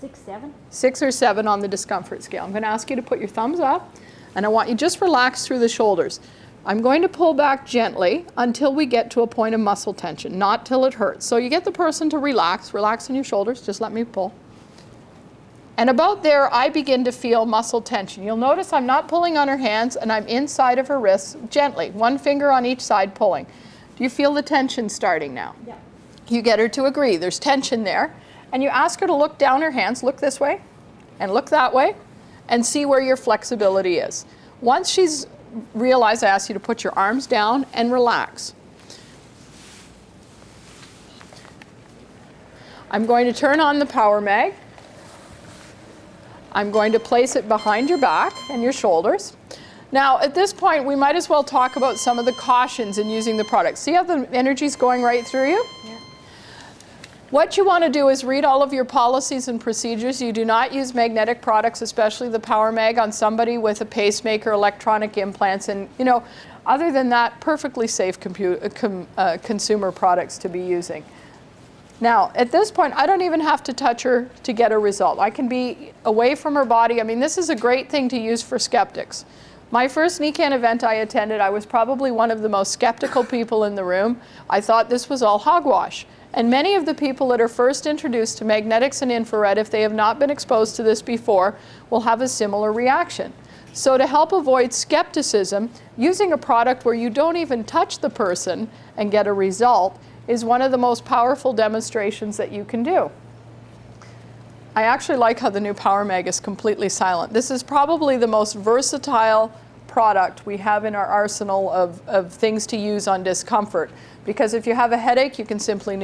Speaker 6: 6, 7.
Speaker 3: 6 or 7 on the discomfort scale. I'm going to ask you to put your thumbs up, and I want you just relax through the shoulders. I'm going to pull back gently until we get to a point of muscle tension, not till it hurts. So you get the person to relax in your shoulders. Just let me pull. And about there, I begin to feel muscle tension. You'll notice I'm not pulling on her hands, and I'm inside of her wrists gently, 1 finger on each side pulling. Do you feel the tension starting now?
Speaker 6: Yeah.
Speaker 3: You get her to agree. There's tension there. And you ask her to look down her hands, look this way, and look that way, and see where your flexibility is. Once she's realized, I ask you to put your arms down and relax. I'm going to turn on the Power Mag. I'm going to place it behind your back and your shoulders. Now, at this point, we might as well talk about some of the cautions in using the product. See how the energy's going right through you?
Speaker 6: Yeah.
Speaker 3: What you want to do is read all of your policies and procedures. You do not use magnetic products, especially the Power Mag, on somebody with a pacemaker, electronic implants, and other than that, perfectly safe consumer products to be using. Now, at this point, I don't even have to touch her to get a result. I can be away from her body. I mean, this is a great thing to use for skeptics. My first Nikken event I attended, I was probably one of the most skeptical people in the room. I thought this was all hogwash. And many of the people that are first introduced to magnetics and infrared, if they have not been exposed to this before, will have a similar reaction. So to help avoid skepticism, using a product where you don't even touch the person and get a result is one of the most powerful demonstrations that you can do. I actually like how the new Power Mag is completely silent. This is probably the most versatile product we have in our arsenal of things to use on discomfort. Because if you have a headache, you can simply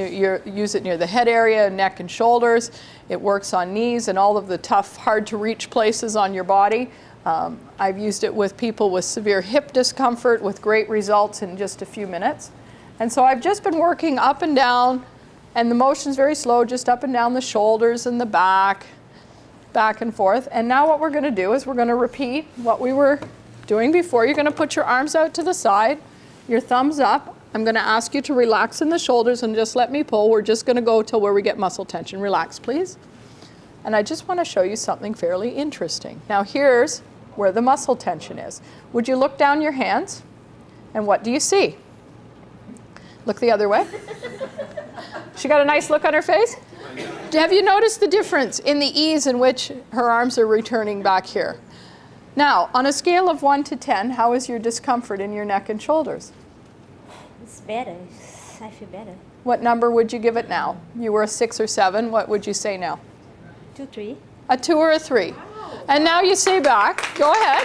Speaker 3: use it near the head area, neck and shoulders. It works on knees and all of the tough, hard to reach places on your body. I've used it with people with severe hip discomfort with great results in just a few minutes. And so I've just been working up and down, and the motion's very slow, just up and down the shoulders and the back and forth. And now what we're going to do is we're going to repeat what we were doing before. You're going to put your arms out to the side, your thumbs up. I'm going to ask you to relax in the shoulders and just let me pull. We're just going to go till where we get muscle tension. Relax, please. And I just want to show you something fairly interesting. Now here's where the muscle tension is. Would you look down your hands? And what do you see? Look the other way. She got a nice look on her face? Have you noticed the difference in the ease in which her arms are returning back here? Now, on a scale of 1 to 10, how is your discomfort in your neck and shoulders?
Speaker 6: It's better. I feel better.
Speaker 3: What number would you give it now? You were a 6 or 7. What would you say now?
Speaker 6: 2, 3.
Speaker 3: A 2 or a 3. And now you say back. Go ahead.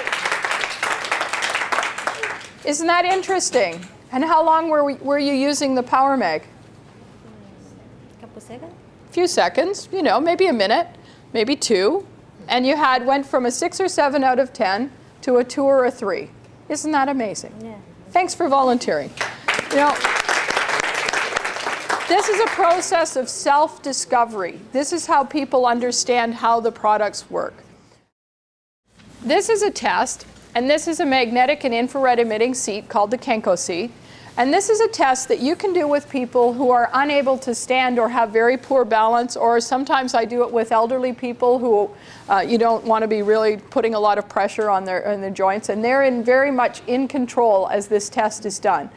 Speaker 3: Isn't that interesting? And how long were you using the Power Mag?
Speaker 6: Couple seconds.
Speaker 3: A few seconds, you know, maybe a minute, maybe 2. And you went from a 6 or 7 out of 10 to a 2 or a 3. Isn't that amazing?
Speaker 6: Yeah.
Speaker 3: Thanks for volunteering. You know, this is a process of self-discovery. This is how people understand how the products work. This is a test, and this is a magnetic and infrared emitting seat called the Kenko seat. And this is a test that you can do with people who are unable to stand or have very poor balance, or sometimes I do it with elderly people who you don't want to be really putting a lot of pressure on their joints, and they're very much in control as this test is done.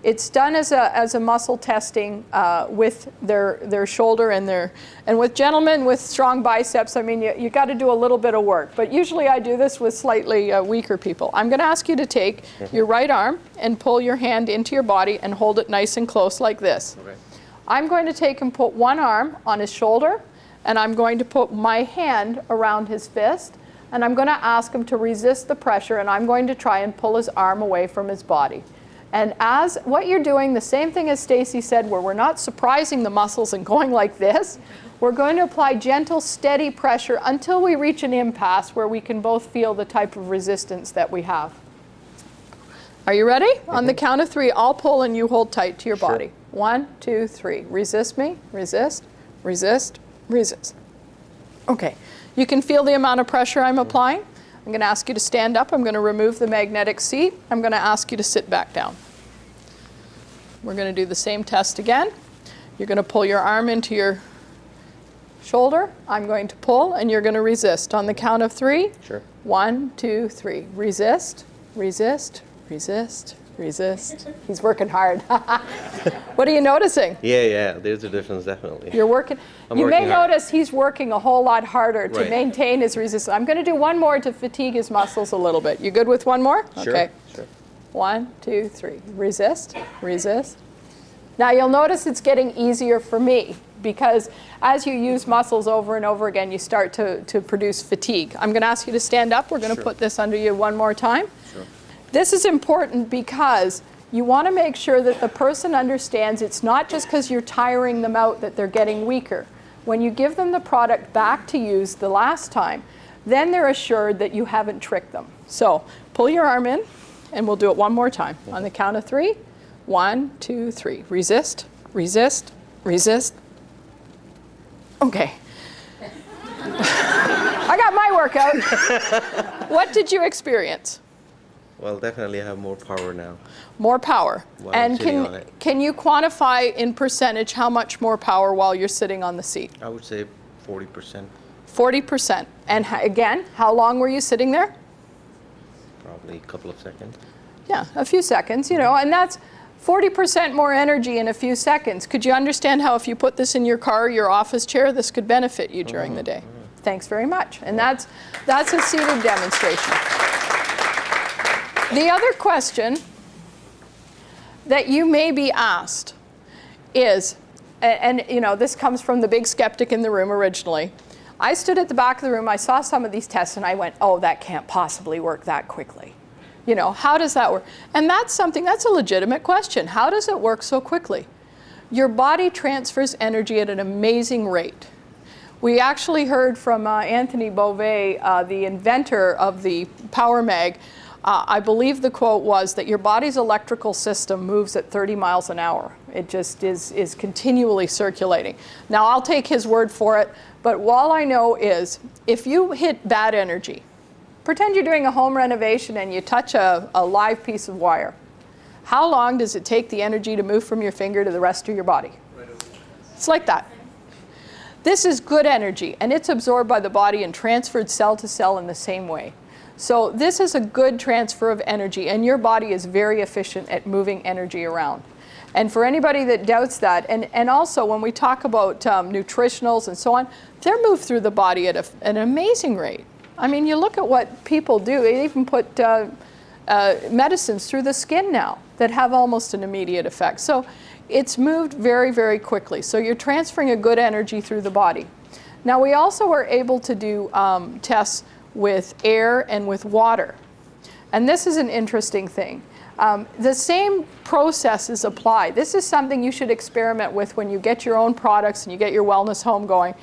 Speaker 3: It's done as a muscle testing with their shoulder and with gentlemen with strong biceps. I mean, you got to do a little bit of work, but usually I do this with slightly weaker people. I'm going to ask you to take your right arm and pull your hand into your body and hold it nice and close like this.
Speaker 7: Okay.
Speaker 3: I'm going to take and put one arm on his shoulder, and I'm going to put my hand around his fist, and I'm going to ask him to resist the pressure, and I'm going to try and pull his arm away from his body. And as what you're doing, the same thing as Stacy said, where we're not surprising the muscles and going like this, we're going to apply gentle, steady pressure until we reach an impasse where we can both feel the type of resistance that we have. Are you ready? On the count of 3, I'll pull and you hold tight to your body. 1, 2, 3. Resist me. Resist. Resist. Resist. Okay. You can feel the amount of pressure I'm applying. I'm going to ask you to stand up. I'm going to remove the magnetic seat. I'm going to ask you to sit back down. We're going to do the same test again. You're going to pull your arm into your shoulder. I'm going to pull, and you're going to resist. On the count of 3.
Speaker 8: Sure.
Speaker 3: 1, 2, 3. Resist, resist, resist, resist. He's working hard. What are you noticing?
Speaker 8: Yeah, there's a difference, definitely.
Speaker 3: You're working. You may notice he's working a whole lot harder to
Speaker 8: Right.
Speaker 3: maintain his resistance. I'm going to do one more to fatigue his muscles a little bit. You good with one more?
Speaker 8: Sure,
Speaker 3: Okay.
Speaker 8: sure.
Speaker 3: 1, 2, 3. Resist, resist. Now you'll notice it's getting easier for me because as you use muscles over and over again, you start to produce fatigue. I'm going to ask you to stand up. We're going to put this under you one more time.
Speaker 8: Sure.
Speaker 3: This is important because you want to make sure that the person understands it's not just because you're tiring them out that they're getting weaker. When you give them the product back to use the last time, then they're assured that you haven't tricked them. So pull your arm in, and we'll do it one more time. On the count of 3. 1, 2, 3. Resist, resist, resist. Okay. I got my workout. What did you experience?
Speaker 8: Well, definitely I have more power now.
Speaker 3: More power.
Speaker 8: While I'm
Speaker 3: And
Speaker 8: sitting on it.
Speaker 3: can you quantify in percentage how much more power while you're sitting on the seat?
Speaker 8: I would say 40%,
Speaker 3: 40%. And again, how long were you sitting there?
Speaker 8: probably a couple of seconds.
Speaker 3: Yeah, a few seconds, you know, and that's 40% more energy in a few seconds. Could you understand how if you put this in your car, your office chair, this could benefit you during the day? Thanks very much. And that's a seated demonstration. The other question that you may be asked is, and you know, this comes from the big skeptic in the room originally. I stood at the back of the room, I saw some of these tests, and I went, oh, that can't possibly work that quickly. You know, how does that work? And that's a legitimate question. How does it work so quickly? Your body transfers energy at an amazing rate. We actually heard from Anthony Beauvais, the inventor of the Power Mag. I believe the quote was that your body's electrical system moves at 30 miles an hour. It just is continually circulating. Now, I'll take his word for it, but all I know is if you hit bad energy, pretend you're doing a home renovation and you touch a live piece of wire. How long does it take the energy to move from your finger to the rest of your body? It's like that. This is good energy, and it's absorbed by the body and transferred cell to cell in the same way. So this is a good transfer of energy, and your body is very efficient at moving energy around. And for anybody that doubts that, and also when we talk about nutritionals and so on, they're moved through the body at an amazing rate. I mean, you look at what people do. They even put medicines through the skin now that have almost an immediate effect. So it's moved very, very quickly. So you're transferring a good energy through the body. Now, we also are able to do tests with air and with water. And this is an interesting thing. The same processes apply. This is something you should experiment with when you get your own products and you get your wellness home going.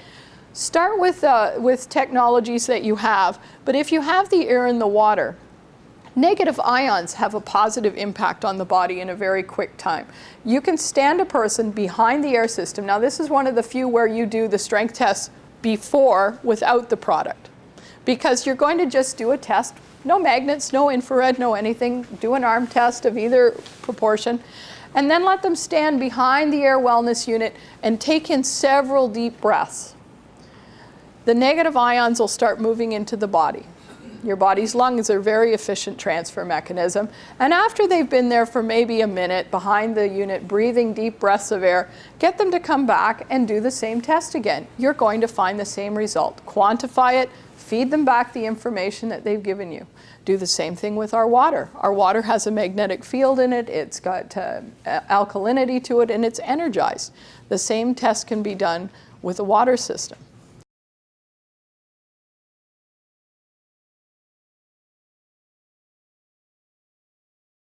Speaker 3: Start with technologies that you have, but if you have the air and the water, negative ions have a positive impact on the body in a very quick time. You can stand a person behind the air system. Now, this is one of the few where you do the strength tests before without the product, because you're going to just do a test, no magnets, no infrared, no anything, do an arm test of either proportion, and then let them stand behind the air wellness unit and take in several deep breaths. The negative ions will start moving into the body. Your body's lungs are a very efficient transfer mechanism. And after they've been there for maybe a minute behind the unit, breathing deep breaths of air, get them to come back and do the same test again. You're going to find the same result. Quantify it, feed them back the information that they've given you. Do the same thing with our water. Our water has a magnetic field in it, it's got alkalinity to it, and it's energized. The same test can be done with a water system.